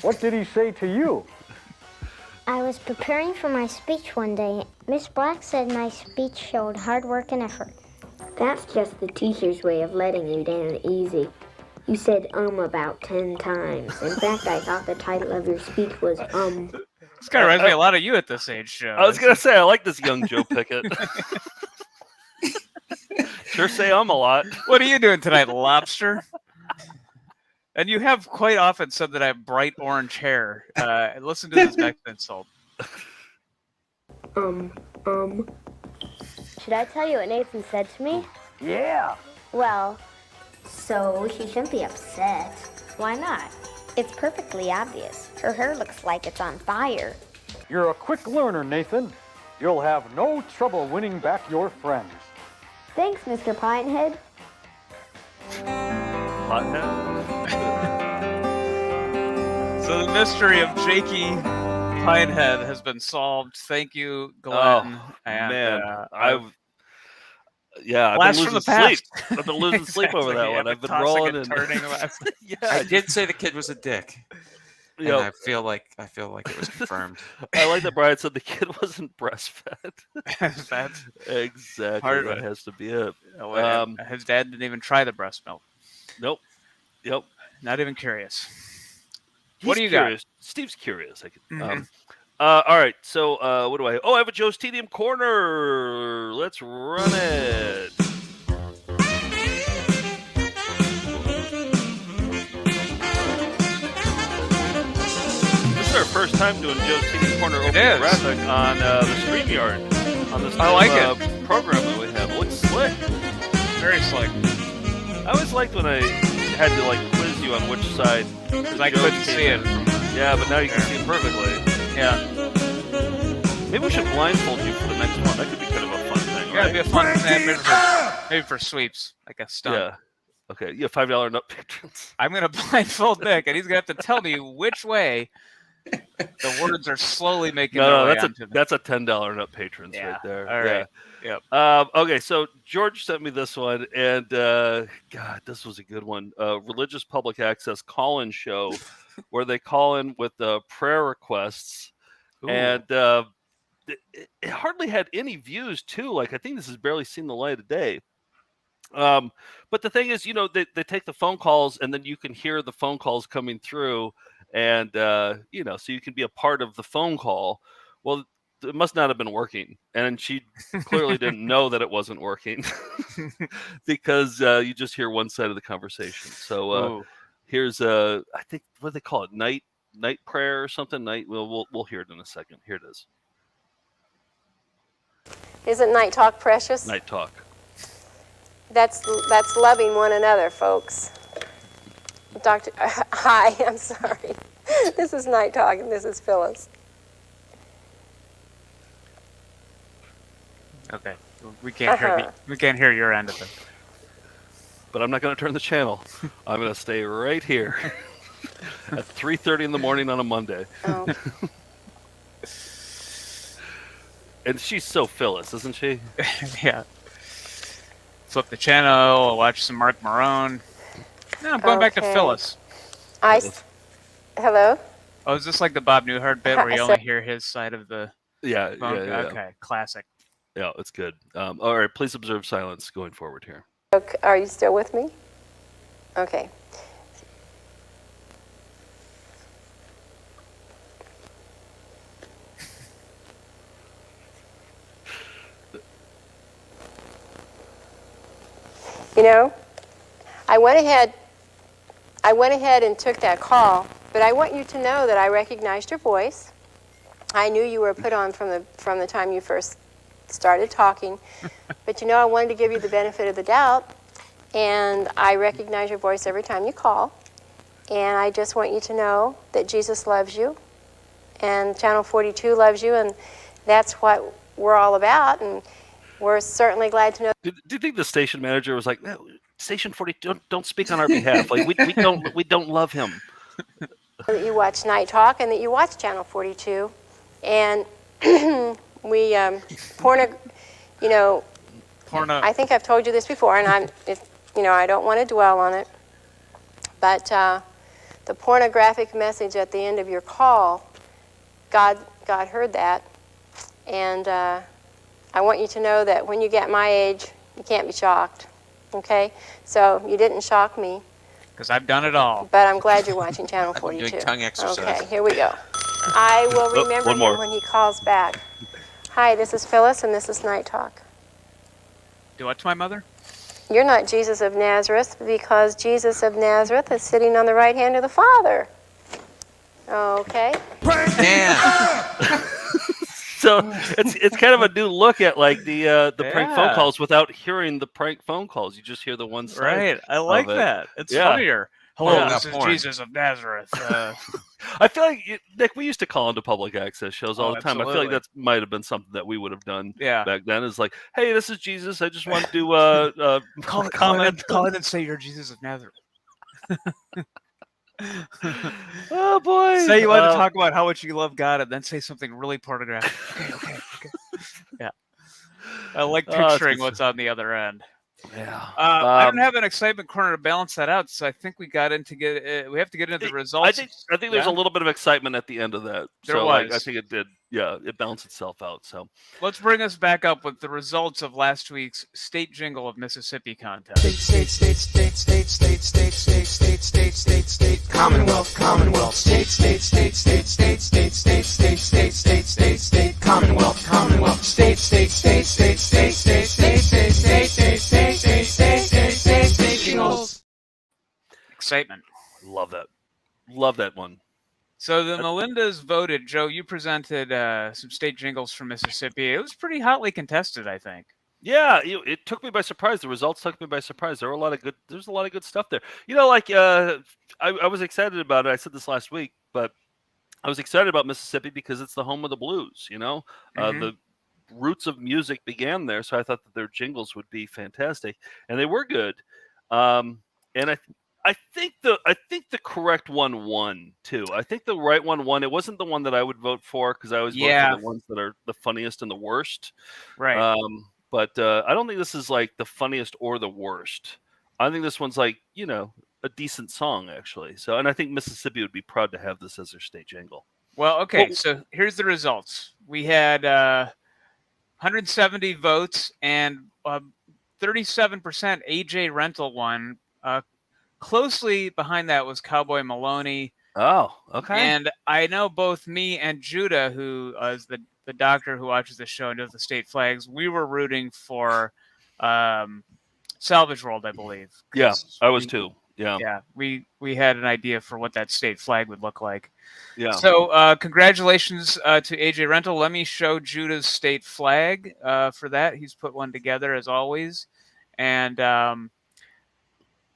What did he say to you? I was preparing for my speech one day. Miss Black said my speech showed hard work and effort. That's just the teacher's way of letting you down easy. You said about 10 times. In fact, I thought the title of your speech was This guy reminds me a lot of you at this age, Joe. I was going to say, I like this young Joe Pickett. Sure say a lot. What are you doing tonight, lobster? And you have quite often said that I have bright orange hair. Listen to this next insult. Should I tell you what Nathan said to me? Yeah. Well, so she shouldn't be upset. Why not? It's perfectly obvious. Her hair looks like it's on fire. You're a quick learner, Nathan. You'll have no trouble winning back your friends. Thanks, Mr. Pinehead. So the mystery of Jakey Pinehead has been solved. Thank you, Glenn. Oh, and, man. I've been blast from losing the past. sleep. I've been losing sleep over that Exactly, one. yeah, I've been tossing rolling and and turning. I did say the kid was a dick. And I feel like it was confirmed. I like that Brian said the kid wasn't breastfed. That's exactly hard. that has to be it. His dad didn't even try the breast milk. Nope. Yep. Not even curious. He's What do you curious. got? Steve's curious. I could. Mhm. All right. So what do I? Oh, I have a Joe's Tedium corner. Let's run it. This is our first time doing Joe's Tedium corner opening graphic on the StreamYard on this program that we have. It looks slick. Very slick. I always liked when I had to like quiz you on which side. Because I couldn't see it. Yeah, but now you can see it perfectly. Yeah. Maybe we should blindfold you for the next one. That could be kind of a fun thing, Yeah, right? it'd be a fun thing. Maybe for sweeps, like a stunt. Yeah. Okay. Yeah, $5 nut patrons. I'm gonna blindfold Nick, and he's gonna have to tell me which way the words are slowly making their way onto them. That's a $10 nut patrons right there. All right. Yeah. Yep. Okay, so George sent me this one, and God, this was a good one. Religious public access call-in show where they call in with prayer requests, and it hardly had any views too. Like I think this has barely seen the light of day. But the thing is, they take the phone calls, and then you can hear the phone calls coming through, and so you can be a part of the phone call. Well, it must not have been working, and she clearly didn't know that it wasn't working because you just hear one side of the conversation. So here's I think what do they call it, night prayer or something. We'll hear it in a second. Here it is. Isn't night talk precious? Night talk. That's loving one another, folks. Hi, I'm sorry. This is Night Talk, and this is Phyllis. Okay, we can't hear your end of it. But I'm not going to turn the channel. I'm going to stay right here at 3:30 in the morning on a Monday. Oh. And she's so Phyllis, isn't she? Yeah. Flip the channel. I'll watch some Mark Marone. No, I'm going back to Phyllis. Hello? Oh, is this like the Bob Newhart bit where you only hear his side of the Yeah. Okay, classic. Yeah, it's good. All right, please observe silence going forward here. Okay, are you still with me? Okay. I went ahead and took that call, but I want you to know that I recognized your voice. I knew you were put on from the time you first started talking, but I wanted to give you the benefit of the doubt, and I recognize your voice every time you call, and I just want you to know that Jesus loves you, and Channel 42 loves you, and that's what we're all about, and we're certainly glad to know. Do you think the station manager was like, no, Station 42, don't speak on our behalf. Like we don't love him. That you watch Night Talk and that you watch Channel 42, and we porno. I think I've told you this before, and I don't want to dwell on it, but the pornographic message at the end of your call, God heard that, and I want you to know that when you get my age, you can't be shocked. Okay, so you didn't shock me. Because I've done it all. But I'm glad you're watching Channel 42. Doing tongue exercise. Okay, here we go. I will remember him when he calls back. Hi, this is Phyllis, and this is Night Talk. Do what to my mother? You're not Jesus of Nazareth, because Jesus of Nazareth is sitting on the right hand of the Father. Okay. Damn. So it's kind of a new look at like the prank phone calls without hearing the prank phone calls. You just hear the one side. Right. I like that. It's funnier. Hello, this is Jesus of Nazareth. I feel like, Nick, we used to call into public access shows all the time. Absolutely. I feel like that might have been something that we would have done back then. It's like, hey, this is Jesus. I just want to call in and say you're Jesus of Nazareth. Oh boy! Say you want to talk about how much you love God, and then say something really pornographic. Okay. Yeah. I like picturing what's on the other end. Yeah. I don't have an excitement corner to balance that out, so I think we got into we have to get into the results. I think there's a little bit of excitement at the end of that. There so was. I think it did. Yeah, it balanced itself out. So let's bring us back up with the results of last week's State Jingle of Mississippi contest. State, Commonwealth, Commonwealth, state, Commonwealth, Commonwealth, state, jingles. Excitement. Love that. Love that one. So the Melindas voted. Joe, you presented some state jingles from Mississippi. It was pretty hotly contested, I think. Yeah, it took me by surprise. The results took me by surprise. There's a lot of good stuff there. I was excited about it. I said this last week, but I was excited about Mississippi because it's the home of the blues. The roots of music began there, so I thought that their jingles would be fantastic, and they were good. And I think the correct one won too. I think the right one won. It wasn't the one that I would vote for because I always vote for the ones that are the funniest and the worst. Right. But I don't think this is like the funniest or the worst. I think this one's like, a decent song actually. So, and I think Mississippi would be proud to have this as their state jingle. Well, okay. So here's the results. We had 170 votes and 37% AJ Rental won. Closely behind that was Cowboy Maloney. Oh, okay. And I know both me and Judah, who is the doctor who watches the show and does the state flags, we were rooting for Salvage World, I believe. Yeah, I was too. Yeah. Yeah, we had an idea for what that state flag would look like. Yeah. So congratulations to AJ Rental. Let me show Judah's state flag for that. He's put one together as always. And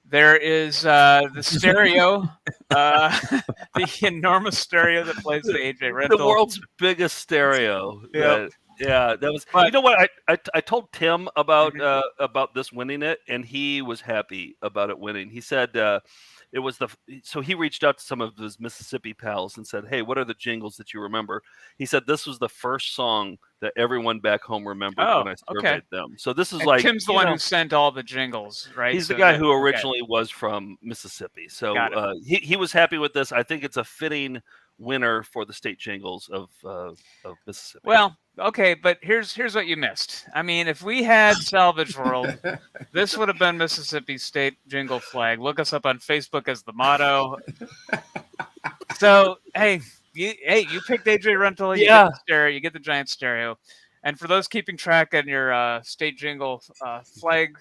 there is the stereo, the enormous stereo that plays the AJ Rental. The world's biggest stereo. Yep. Yeah, that was. You know what? I told Tim about this winning it, and he was happy about it winning. He said it was so he reached out to some of his Mississippi pals and said, "Hey, what are the jingles that you remember?" He said this was the first song that everyone back home remembered when I surveyed them. So this is like Tim's the one who sent all the jingles, right? He's the guy who originally was from Mississippi. So he was happy with this. I think it's a fitting winner for the state jingles of Mississippi. Well, okay, but here's what you missed. I mean, if we had Salvage World, this would have been Mississippi State jingle flag. Look us up on Facebook as the motto. So, hey, you picked AJ Rental. You get the stereo. You get the giant stereo. And for those keeping track on your state jingle flag,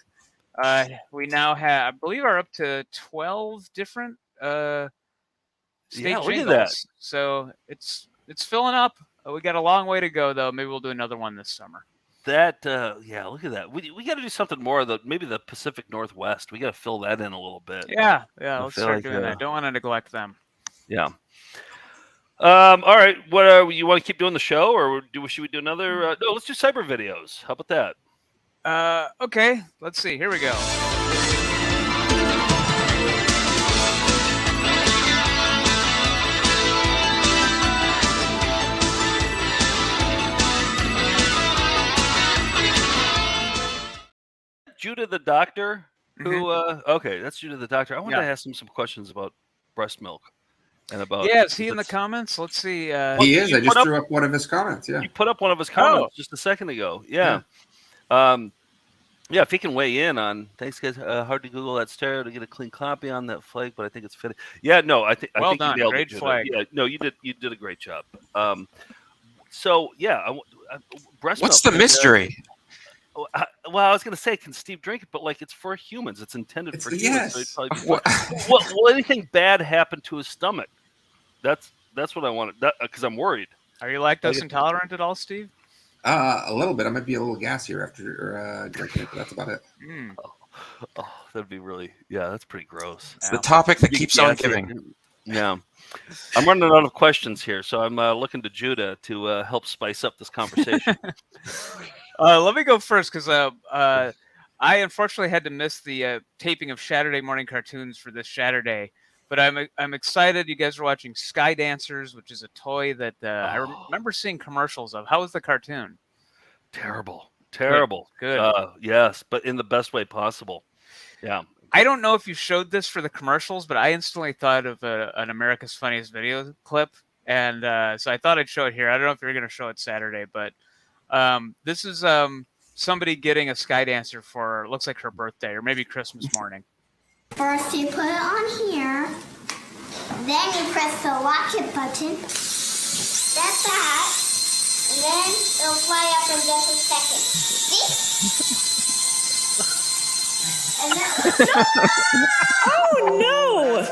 we now have, I believe, are up to 12 different state jingles. Look at that. So it's filling up. We got a long way to go, though. Maybe we'll do another one this summer. That look at that. We got to do something more of maybe the Pacific Northwest. We got to fill that in a little bit. Yeah. Let's start doing that. Don't want to neglect them. Yeah. All right. What you want to keep doing the show, or should we do another? No, let's do cyber videos. How about that? Okay. Let's see. Here we go. Judah the doctor, who okay, that's Judah the doctor. I want to ask him some questions about breast milk and about. Yeah, is he in the comments? Let's see. He is. I just threw up one of his comments. Yeah, you put up one of his comments just a second ago. Yeah. If he can weigh in on. Thanks, guys. Hard to Google that stereo to get a clean copy on that flag, but I think it's fitting. Yeah, no, I think well done. You nailed great it, flag. Yeah, no, you did a great job. So yeah, breast What's milk. the mystery? Well, I was going to say, can Steve drink it? But like, it's for humans. It's intended for humans. Yes. So will anything bad happen to his stomach? That's what I wanted. Because I'm worried. Are you lactose intolerant at all, Steve? A little bit. I might be a little gassier after drinking it, but that's about it. Oh, that'd be really. Yeah, that's pretty gross. It's the topic that keeps on giving. Yeah. I'm running out of questions here, so I'm looking to Judah to help spice up this conversation. Let me go first because I unfortunately had to miss the taping of Saturday morning cartoons for this Saturday, but I'm excited. You guys are watching Sky Dancers, which is a toy that I remember seeing commercials of. How was the cartoon? Terrible. Terrible. Good. Yes, but in the best way possible. Yeah. I don't know if you showed this for the commercials, but I instantly thought of an America's Funniest Video clip. And so I thought I'd show it here. I don't know if you're going to show it Saturday, but this is somebody getting a sky dancer for, looks like her birthday or maybe Christmas morning. First you put it on here, then you press the watch it button. That's that. And then it'll fly up in just a second. See? And then... Oh, no!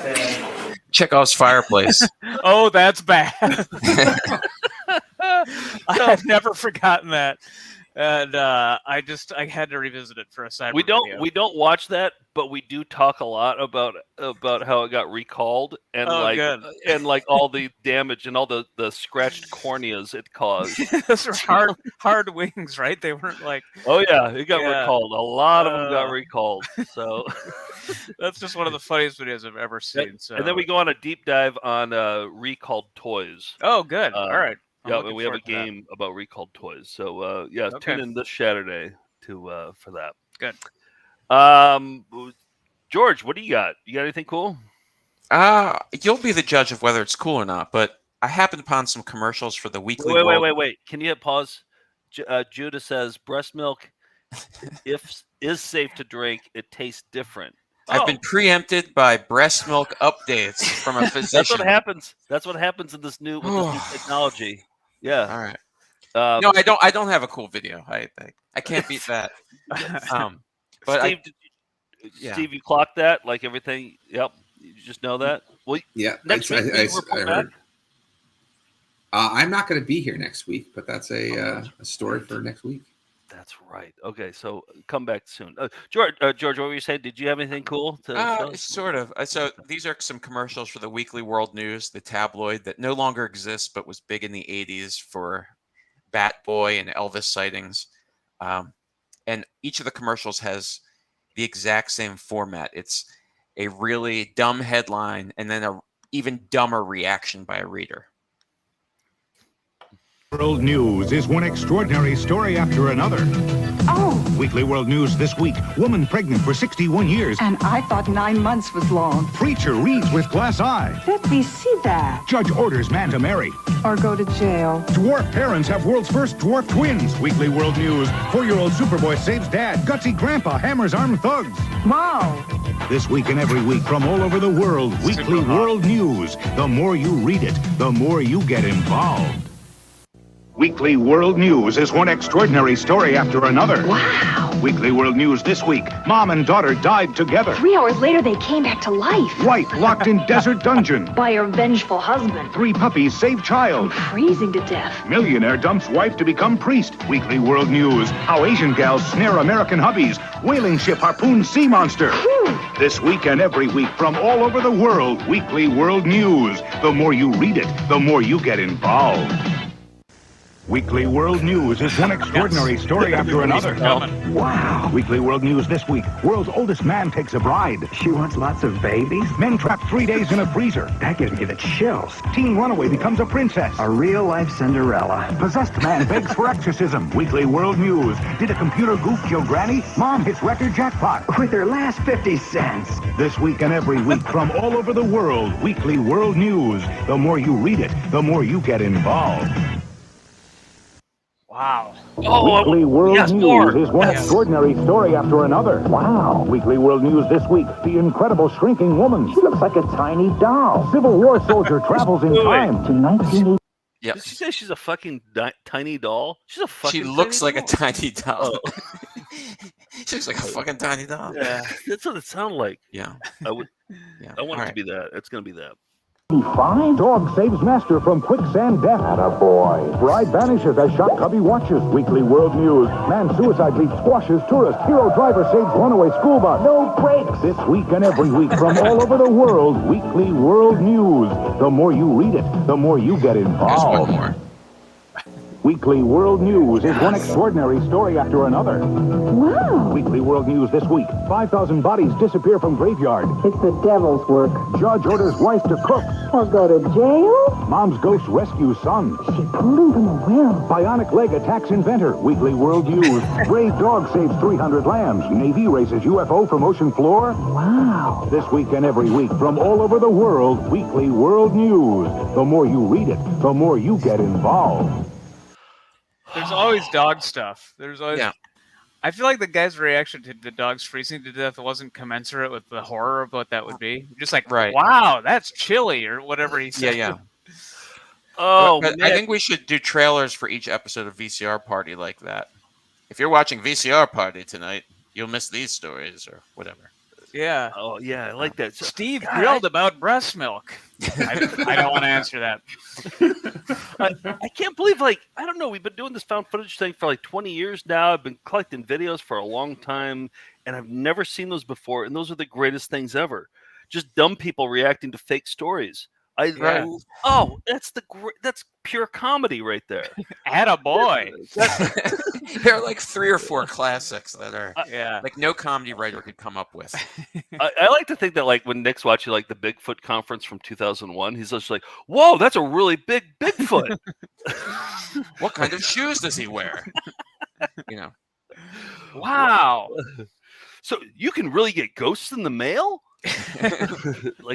Chekhov's fireplace. Oh, that's bad. I had never forgotten that. And I had to revisit it for a side. We don't watch that, but we do talk a lot about how it got recalled and like all the damage and all the scratched corneas it caused. Those are hard wings, right? They weren't like. Oh yeah, it got recalled. A lot of them got recalled. So that's just one of the funniest videos I've ever seen. So. And then we go on a deep dive on recalled toys. Oh, good. All right. Yeah, and we have a game about recalled toys. So tune in this Saturday for that. Good. George, what do you got? You got anything cool? You'll be the judge of whether it's cool or not. But I happened upon some commercials for the weekly. Wait. Can you hit pause? Judah says breast milk is safe to drink. It tastes different. I've been preempted by breast milk updates from a physician. That's what happens. That's what happens in this new technology. Yeah. All right. No, I don't have a cool video. I can't beat that. But Steve, Steve, you clocked that like everything. Yep. You just know that. Well, yeah. Next week, I heard. I'm not going to be here next week, but that's a story for next week. That's right. Okay, so come back soon. George, what were you saying? Did you have anything cool to show? Sort of. So these are some commercials for the Weekly World News, the tabloid that no longer exists but was big in the 80s for Bat Boy and Elvis sightings. And each of the commercials has the exact same format. It's a really dumb headline and then an even dumber reaction by a reader. World News is one extraordinary story after another. Oh. Weekly World News this week. Woman pregnant for 61 years. And I thought 9 months was long. Preacher reads with glass eye. Let me see that. Judge orders man to marry. Or go to jail. Dwarf parents have world's first dwarf twins. Weekly World News. 4-year-old Superboy saves dad. Gutsy grandpa hammers armed thugs. Wow. This week and every week from all over the world. Weekly World News. The more you read it, the more you get involved. Weekly World News is one extraordinary story after another. Wow. Weekly World News this week. Mom and daughter died together. 3 hours later, they came back to life. Wife locked in desert dungeon. By her vengeful husband. 3 puppies save child. Freezing to death. Millionaire dumps wife to become priest. Weekly World News. How Asian gals snare American hubbies. Whaling ship harpoons sea monster. Whew. This week and every week from all over the world. Weekly World News. The more you read it, the more you get involved. Weekly World News is one extraordinary story after another. Wow. Weekly World News this week. World's oldest man takes a bride. She wants lots of babies? Men trapped 3 days in a freezer. That gives me the chills. Teen runaway becomes a princess. A real-life Cinderella. Possessed man begs for exorcism. Weekly World News. Did a computer goof kill Granny? Mom hits record jackpot. With her last 50 cents. This week and every week from all over the world. Weekly World News. The more you read it, the more you get involved. Wow. Weekly World News is one extraordinary story after another. Wow. Weekly World News this week. The incredible shrinking woman. She looks like a tiny doll. Civil War soldier travels in time to 1980. Yep. Did she say she's a fucking tiny doll? She's a fucking. She looks like doll? a tiny doll. She looks like a fucking tiny doll. Yeah, that's what it sounded like. Yeah. I would. Yeah. I want it to be that. It's gonna be that. Fine. Dog saves master from quicksand death. Attaboy. Bride vanishes as shot cubby watches. Weekly World News. Man suicide lead squashes tourist. Hero driver saves runaway school bus. No brakes. This week and every week from all over the world. Weekly World News. The more you read it, the more you get involved. There's one more. Weekly World News is one extraordinary story after another. Wow. Weekly World News this week. 5,000 bodies disappear from graveyard. It's the devil's work. Judge orders wife to cook. Or go to jail? Mom's ghost rescues son. She pulled him from a well. Bionic leg attacks inventor. Weekly World News. Brave dog saves 300 lambs. Navy races UFO from ocean floor. Wow. This week and every week from all over the world, Weekly World News. The more you read it, the more you get involved. There's always dog stuff. There's always. Yeah. I feel like the guy's reaction to the dogs freezing to death wasn't commensurate with the horror of what that would be. Just like, Right. wow, that's chilly, or whatever he said. Yeah. Oh, But I think we should do trailers for each episode of VCR Party like that. If you're watching VCR Party tonight, you'll miss these stories or whatever. Yeah. Oh, yeah, I like that. So, Steve grilled about breast milk. I don't want to answer that. I can't believe, I don't know, we've been doing this found footage thing for like 20 years now. I've been collecting videos for a long time, and I've never seen those before, and those are the greatest things ever. Just dumb people reacting to fake stories. That's pure comedy right there. Attaboy. There are like 3 or 4 classics that are like no comedy writer could come up with. I like to think that when Nick's watching the Bigfoot conference from 2001, he's just like, whoa, that's a really big Bigfoot. What kind of shoes does he wear? Wow. So you can really get ghosts in the mail?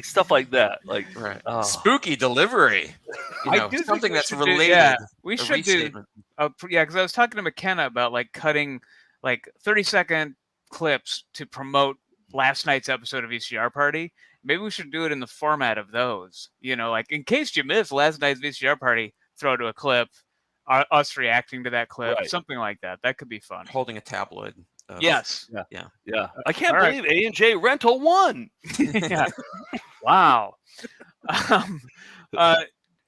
Stuff like that. Spooky delivery. Something that's related. Yeah, we should do. Because I was talking to McKenna about cutting 30-second clips to promote last night's episode of VCR Party. Maybe we should do it in the format of those. In case you missed last night's VCR Party, throw to a clip, us reacting to that clip, something like that. That could be fun. Holding a tabloid. Yes. Yeah. I can't believe A&J Rental won. Yeah. Wow.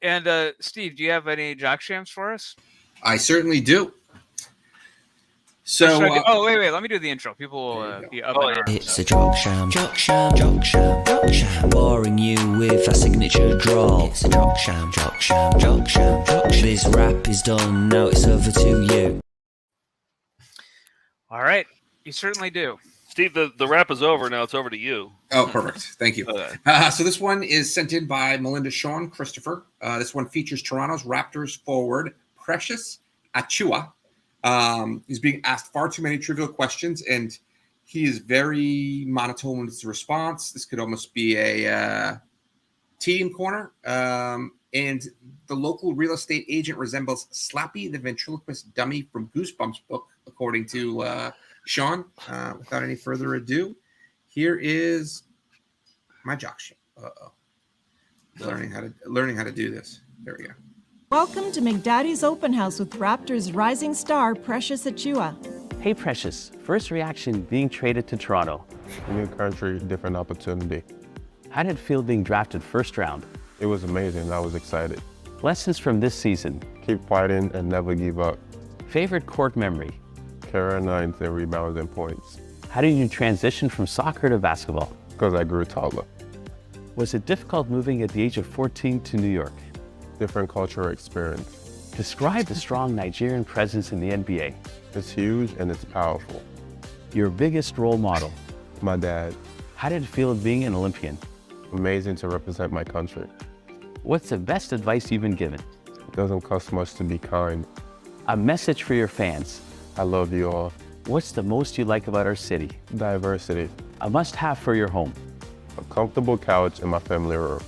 And Steve, do you have any jock shams for us? I certainly do. So, wait. Let me do the intro. People will be up in arms. It's a jock sham, jock sham, jock sham, jock sham. Boring you with a signature draw. It's a jock sham, jock sham, jock sham, jock sham. This rap is done, now it's over to you. All right. You certainly do. Steve, the rap is over. Now it's over to you. Oh, perfect. Thank you. So this one is sent in by Melinda Sean Christopher. This one features Toronto's Raptors forward, Precious Achua. He's being asked far too many trivial questions, and he is very monotone in his response. This could almost be a team corner. And the local real estate agent resembles Slappy, the ventriloquist dummy from Goosebumps book, according to Sean. Without any further ado, here is my jock sham. Learning how to do this. There we go. Welcome to McDaddy's Open House with Raptors rising star Precious Achua. Hey Precious, first reaction being traded to Toronto. New country, different opportunity. How did it feel being drafted first round? It was amazing. I was excited. Lessons from this season. Keep fighting and never give up. Favorite court memory. Career nines and rebounds and points. How did you transition from soccer to basketball? Because I grew taller. Was it difficult moving at the age of 14 to New York? Different cultural experience. Describe the strong Nigerian presence in the NBA. It's huge and it's powerful. Your biggest role model? My dad. How did it feel being an Olympian? Amazing to represent my country. What's the best advice you've been given? It doesn't cost much to be kind. A message for your fans. I love you all. What's the most you like about our city? Diversity. A must-have for your home. A comfortable couch in my family room.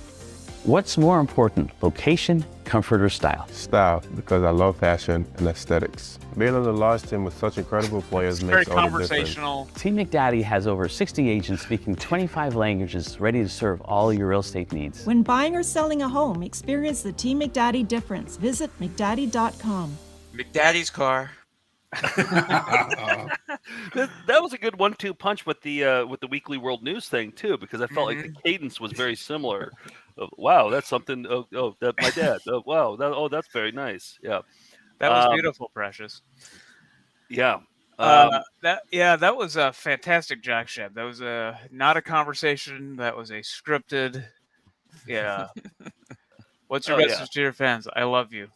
What's more important, location, comfort, or style? Style, because I love fashion and aesthetics. Being on a large team with such incredible players makes all the difference. Team McDaddy has over 60 agents speaking 25 languages ready to serve all your real estate needs. When buying or selling a home, experience the Team McDaddy difference. Visit McDaddy.com. McDaddy's car. That was a good 1-2 punch with the Weekly World News thing too, because I felt like the cadence was very similar. Wow, that's something. That my dad. Wow, that's very nice. Yeah, that was beautiful, Precious. Yeah. That was a fantastic jock sham. That was not a conversation. That was a scripted. Yeah. What's your message to your fans? I love you.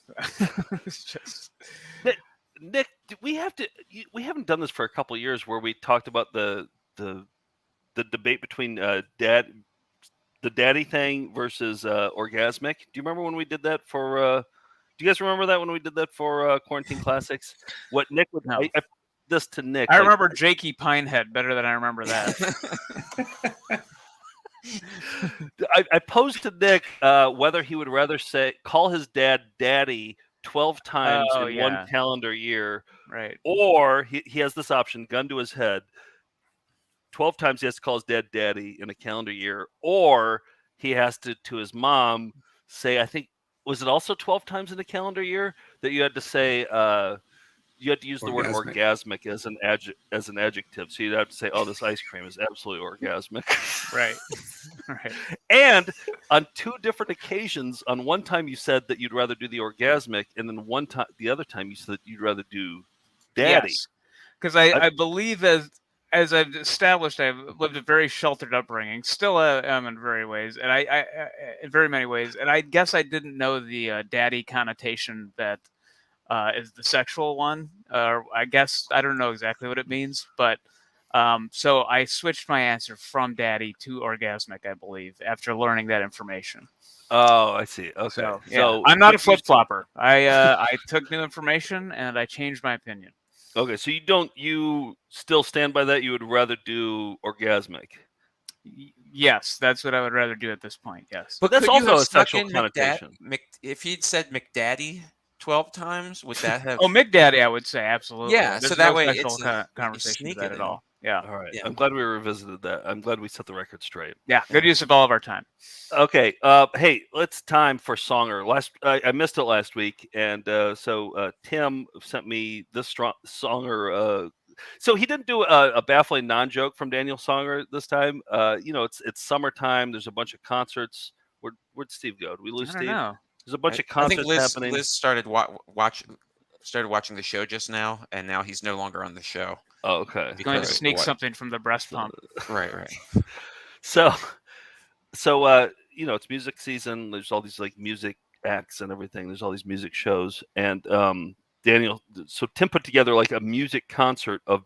It's just... Nick, we haven't done this for a couple of years where we talked about the debate between the daddy thing versus orgasmic. Do you remember when we did that for? Do you guys remember that when we did that for Quarantine Classics? What Nick would? No. I this to Nick. I remember Jakey Pinehead better than I remember that. I posed to Nick whether he would rather call his dad daddy 12 times in one calendar year, right? Or he has this option, gun to his head. 12 times he has to call his dad daddy in a calendar year, or he has to his mom say, I think, was it also 12 times in a calendar year that you had to say, you had to use the word orgasmic as an adjective. So you'd have to say, oh, this ice cream is absolutely orgasmic. Right. Right. And on 2 different occasions, on one time you said that you'd rather do the orgasmic, and then the other time you said that you'd rather do daddy. Because I believe as I've established, I've lived a very sheltered upbringing. Still am in very ways, and I in very many ways. And I guess I didn't know the daddy connotation that is the sexual one. I guess I don't know exactly what it means, but so I switched my answer from daddy to orgasmic, I believe, after learning that information. Oh, I see. Okay, so I'm not a flip flopper. I took new information and I changed my opinion. Okay, so you still stand by that? You would rather do orgasmic? Yes, that's what I would rather do at this point. Yes, but that's also a sexual connotation. If he'd said McDaddy 12 times, would that have? Oh, McDaddy, I would say absolutely. Yeah, There's so that no way sexual it's conversation with that at all. Yeah. All right. Yeah. I'm glad we revisited that. I'm glad we set the record straight. Yeah. Good use of all of our time. Okay. Hey, it's time for Songer. I missed it last week, and so Tim sent me this Songer. So he didn't do a baffling non-joke from Daniel Songer this time. It's summertime. There's a bunch of concerts. Where'd Steve go? Did we lose Steve? Know. There's a bunch of concerts happening. Liz started watching the show just now, and now he's no longer on the show. Oh, okay. He's going to sneak something from the breast pump. Right. So it's music season. There's all these like music acts and everything. There's all these music shows, and Tim put together like a music concert of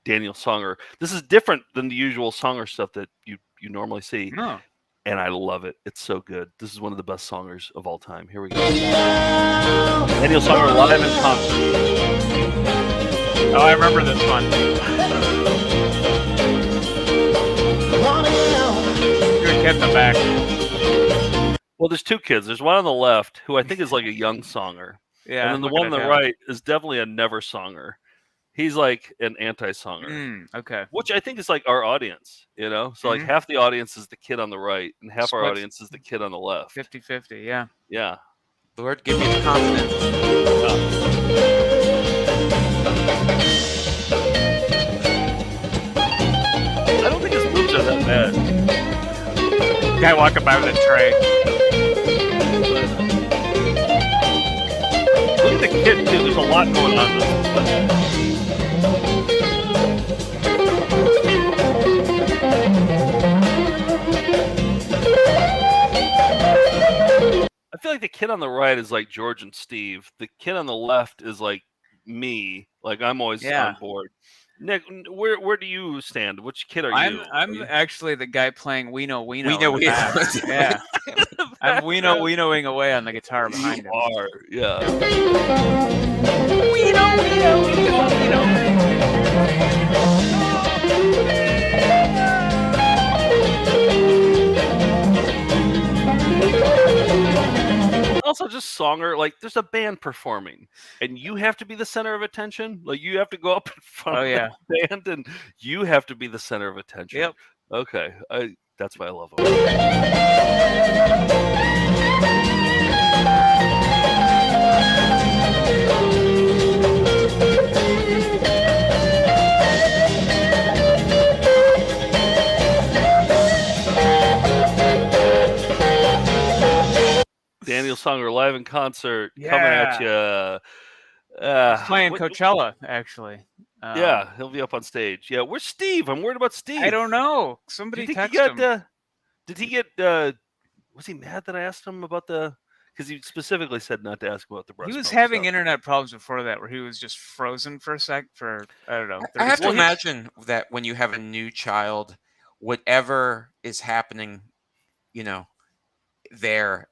Daniel Songer. This is different than the usual Songer stuff that you normally see. No. And I love it. It's so good. This is one of the best songers of all time. Here we go. Daniel Songer live in concert. Oh, I remember this one. Your kid in the back. Well, there's 2 kids. There's one on the left who I think is like a young songer. Yeah. And then the one on the right is definitely a never songer. He's like an anti-songer. Okay. Which I think is like our audience, So like half the audience is the kid on the right and half our audience is the kid on the left. 50-50, yeah. Yeah. Lord, give me the confidence. I don't think his moves are that bad. Guy walking by with a tray. Look at the kid too. There's a lot going on this. I feel like the kid on the right is like George and Steve. The kid on the left is like me. Like I'm always on board. Nick, where do you stand? Which kid are you? I'm actually the guy playing We Know. Yeah. I'm Wiener-ing away on the guitar behind him. You are, yeah. We know. Also, just Songer, like there's a band performing, and you have to be the center of attention. Like you have to go up in front of the band, and you have to be the center of attention. Yep. Okay, that's why I love Daniel Songer live in concert coming at you. He's playing Coachella, actually. Yeah, he'll be up on stage. Yeah, where's Steve? I'm worried about Steve. I don't know. Somebody text him. Did he get? Was he mad that I asked him about the because he specifically said not to ask about the breast He was milk having stuff. internet problems before that, where he was just frozen for a sec. For I don't know. I 30 have to seconds. imagine that when you have a new child, whatever is happening, there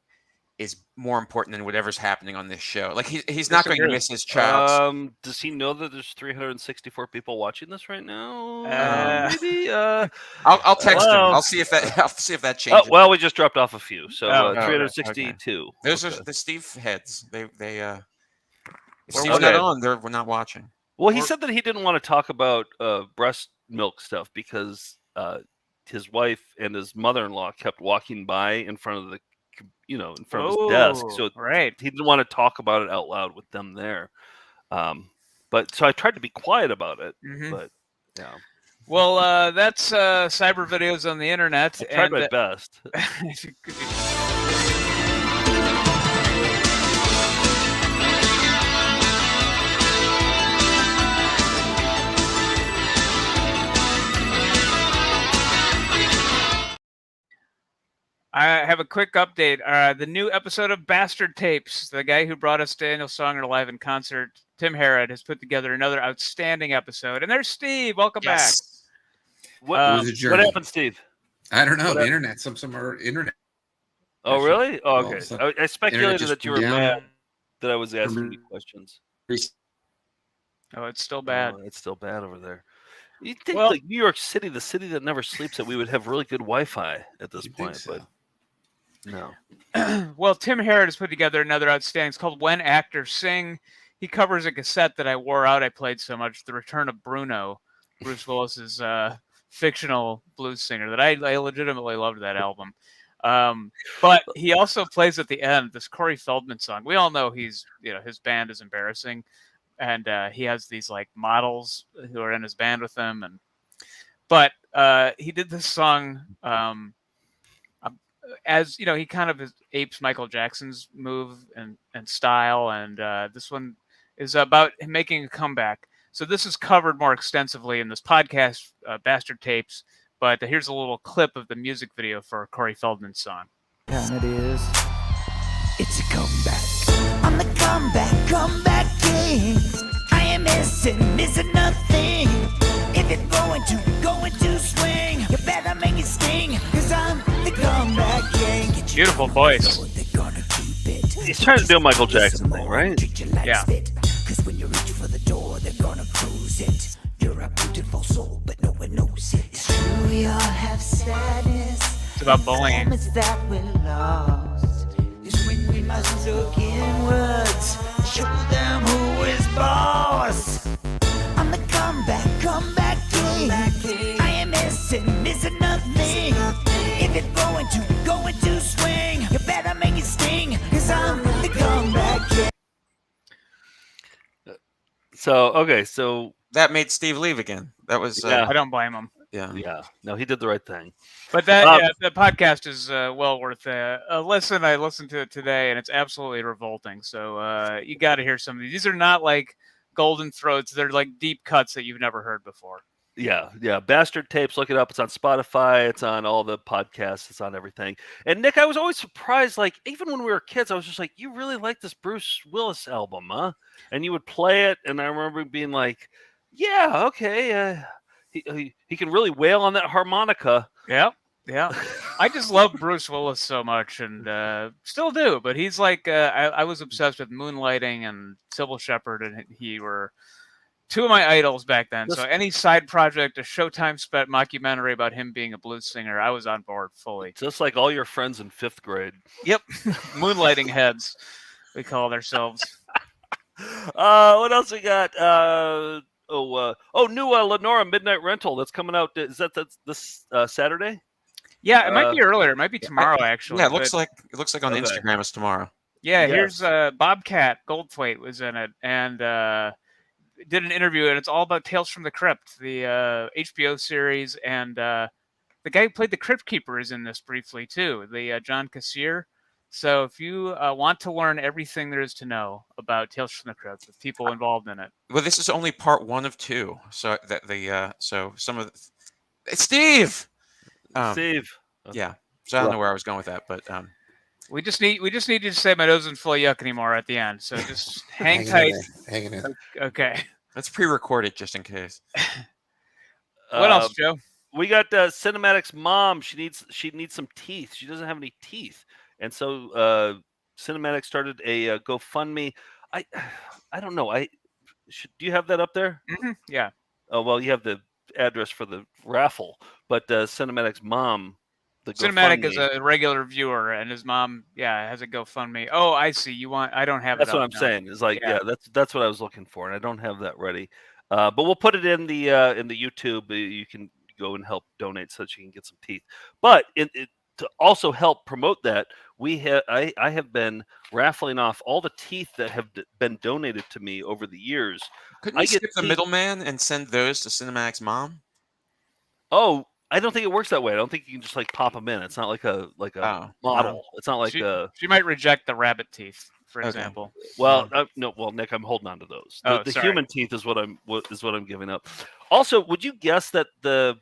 is more important than whatever's happening on this show. Like he's not going to miss his child. Does he know that there's 364 people watching this right now? Maybe. I'll text him. I'll see if that changes. Oh, well, we just dropped off a few, so 362. Okay. Those are the Steve heads. They if Steve's not on, we're not watching. Well, he said that he didn't want to talk about breast milk stuff because his wife and his mother-in-law kept walking by in front of in front of his desk. So he didn't want to talk about it out loud with them there. But so I tried to be quiet about it, but yeah. Well, that's cyber videos on the internet. I tried my best. I have a quick update. The new episode of Bastard Tapes, the guy who brought us Daniel Songer live in concert, Tim Harrod, has put together another outstanding episode. And there's Steve. Welcome back. What happened, Steve? I don't know. The internet. Some are internet. Oh, really? Oh, okay. Well, I speculated that you were mad that I was asking you questions. Oh, it's still bad. Oh, it's still bad over there. You'd think like New York City, the city that never sleeps, that we would have really good Wi-Fi at this point, but no. Well, Tim Harrod has put together another outstanding. It's called When Actors Sing. He covers a cassette that I wore out. I played so much. The Return of Bruno, Bruce Willis's fictional blues singer. That I legitimately loved that album. But he also plays at the end this Corey Feldman song. We all know his band is embarrassing, and he has these like models who are in his band with him. But he did this song. As he kind of apes Michael Jackson's move and style, and this one is about him making a comeback. So this is covered more extensively in this podcast, Bastard Tapes. But here's a little clip of the music video for Corey Feldman's song. And it is. It's a comeback. I'm the comeback king. I am missing nothing. If you're going to swing, you better make it sting. Cause I'm the comeback king. Beautiful voice. He's trying to do a Michael Jackson thing, right? Yeah. Cause when you reach for the door, they're gonna close it. You're a beautiful soul, but no one knows it. It's true, we all have sadness. It's about bullying. Moments that we're lost is when we must look inwards. Show them who is boss. I'm the comeback king. I am missing nothing. If you're going to swing, you better make it sting. Cause I'm the comeback king. So that made Steve leave again. That was I don't blame him. Yeah. No, he did the right thing. But that the podcast is well worth a listen. I listened to it today, and it's absolutely revolting. So you got to hear some of these. These are not like golden throats. They're like deep cuts that you've never heard before. Yeah. Bastard Tapes. Look it up. It's on Spotify. It's on all the podcasts. It's on everything. And Nick, I was always surprised. Like even when we were kids, I was just like, "You really like this Bruce Willis album, huh?" And you would play it, and I remember being like, "Yeah, okay." He can really wail on that harmonica. Yeah. I just love Bruce Willis so much, and still do. But he's like, I was obsessed with Moonlighting and Sybil Shepherd, and he were two of my idols back then. So any side project, a Showtime spec mockumentary about him being a blues singer, I was on board fully. Just like all your friends in 5th grade. Yep. Moonlighting heads, we called ourselves. What else we got? New Lenora Midnight Rental that's coming out. Is that's this Saturday? Yeah, it might be earlier. It might be tomorrow, actually. Yeah, it looks like on Instagram it's tomorrow. Yeah, here's Bobcat Goldthwait was in it, and did an interview, and it's all about Tales from the Crypt, the HBO series, and the guy who played the Crypt Keeper is in this briefly too, the John Cassier. So if you want to learn everything there is to know about Tales from the Crypt, with people involved in it. Well, this is only part 1 of 2. So so some of Steve. Steve. Yeah. So I don't know where I was going with that, but We just need you to say my nose isn't full of yuck anymore at the end. So just hang tight. Hanging in. Okay. Let's pre-record it just in case. What else, Joe? We got Cinematic's mom. She needs some teeth. She doesn't have any teeth, and so Cinematic started a GoFundMe. I don't know. Do you have that up there? Mm-hmm. Yeah. Oh well, you have the address for the raffle, but Cinematic's mom. Cinematic is a regular viewer, and his mom, has a GoFundMe. Oh, I see. I don't have that's it. That's what I'm saying. Is like, that's what I was looking for, and I don't have that ready. But we'll put it in the YouTube. You can go and help donate so that you can get some teeth. But to also help promote that, I have been raffling off all the teeth that have been donated to me over the years. Couldn't you skip the middleman and send those to Cinematic's mom? Oh, I don't think it works that way. I don't think you can just like pop them in. It's not like a model. It's not like she might reject the rabbit teeth, for example. Well, no. Well, Nick, I'm holding on to those. The human teeth is what I'm giving up. Also, would you guess that the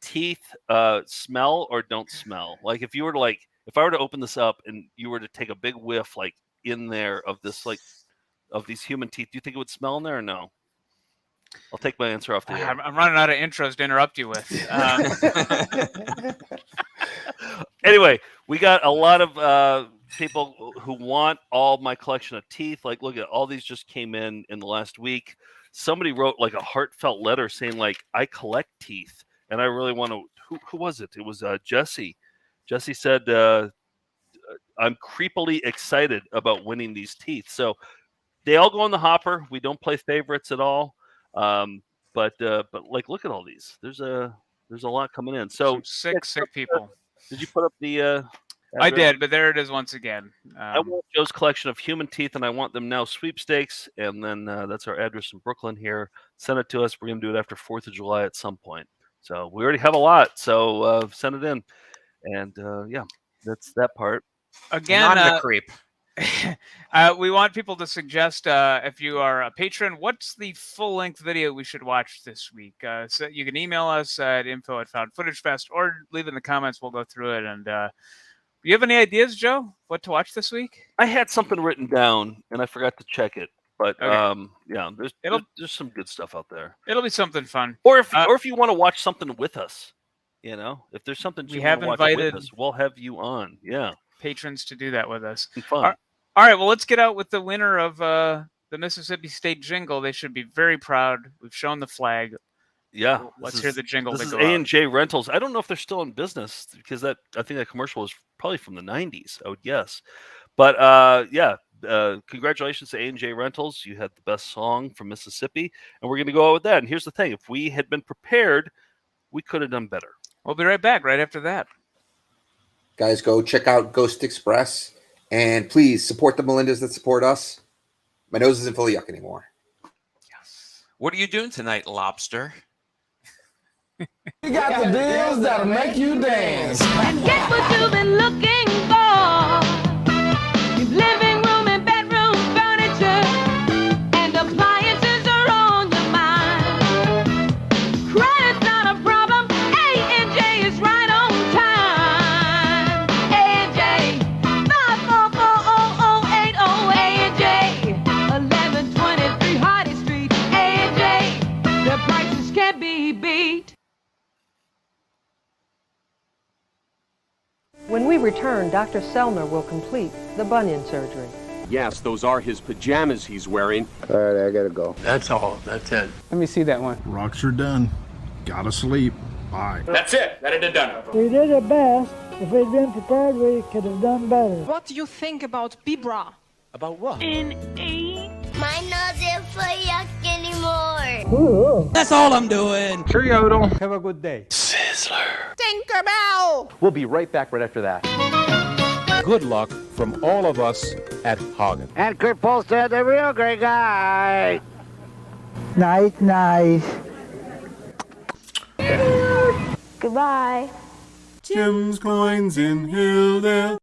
teeth smell or don't smell? Like if you were to if I were to open this up and you were to take a big whiff like in there of this of these human teeth, do you think it would smell in there or no? I'll take my answer off the air. I'm running out of intros to interrupt you with. Anyway, we got a lot of people who want all my collection of teeth. Like, look at all these just came in the last week. Somebody wrote like a heartfelt letter saying like, I collect teeth and I really want to. Who was it? It was Jesse. Jesse said, I'm creepily excited about winning these teeth. So they all go in the hopper. We don't play favorites at all. But like, look at all these. There's a lot coming in. So sick people. Did you put up the? I did, but there it is once again. I want Joe's collection of human teeth, and I want them now sweepstakes. And then that's our address in Brooklyn here. Send it to us. We're gonna do it after 4th of July at some point. So we already have a lot. So send it in, and that's that part. Again, not a creep. We want people to suggest if you are a patron, what's the full-length video we should watch this week. So you can email us at info@foundfootagefest or leave in the comments. We'll go through it. And do you have any ideas, Joe, what to watch this week? I had something written down and I forgot to check it. But there's some good stuff out there. It'll be something fun. Or if you want to watch something with us, if there's something we have invited, with us, we'll have you on. Yeah, patrons to do that with us. Fun. All right, well, let's get out with the winner of the Mississippi State Jingle. They should be very proud. We've shown the flag. Yeah, let's hear the jingle. This is A&J Rentals. I don't know if they're still in business because I think that commercial was probably from the 90s. I would guess, but congratulations to A&J Rentals. You had the best song from Mississippi, and we're going to go out with that. And here's the thing: if we had been prepared, we could have done better. We'll be right back right after that. Guys, go check out Ghost Express. And please support the Melindas that support us. My nose isn't full of yuck anymore. Yes. What are you doing tonight, Lobster? We got the deals that'll make you dance. And get what you've been looking for. Your living room and bedroom furniture and appliances are on your mind. Credit's not a problem. A&J is right on time. A&J. 1123 Hardy Street, A&J. The prices can't be beat. When we return, Dr. Selner will complete the bunion surgery. Yes, those are his pajamas he's wearing. All right, I gotta go. That's all. That's it. Let me see that one. Rocks are done. Gotta sleep. Bye. That's it. That had it done. We did our best. If we'd been prepared, we could have done better. What do you think about Bibra? About what? In My nose isn't full of yuck anymore. Ooh. That's all I'm doing. Sure, Yodel. Have a good day. Sizzler. Tinkerbell! We'll be right back right after that. Good luck from all of us at Hagen. And Kurt Polster, the real great guy. Nice. Goodbye. Jim's coins in Hilldale.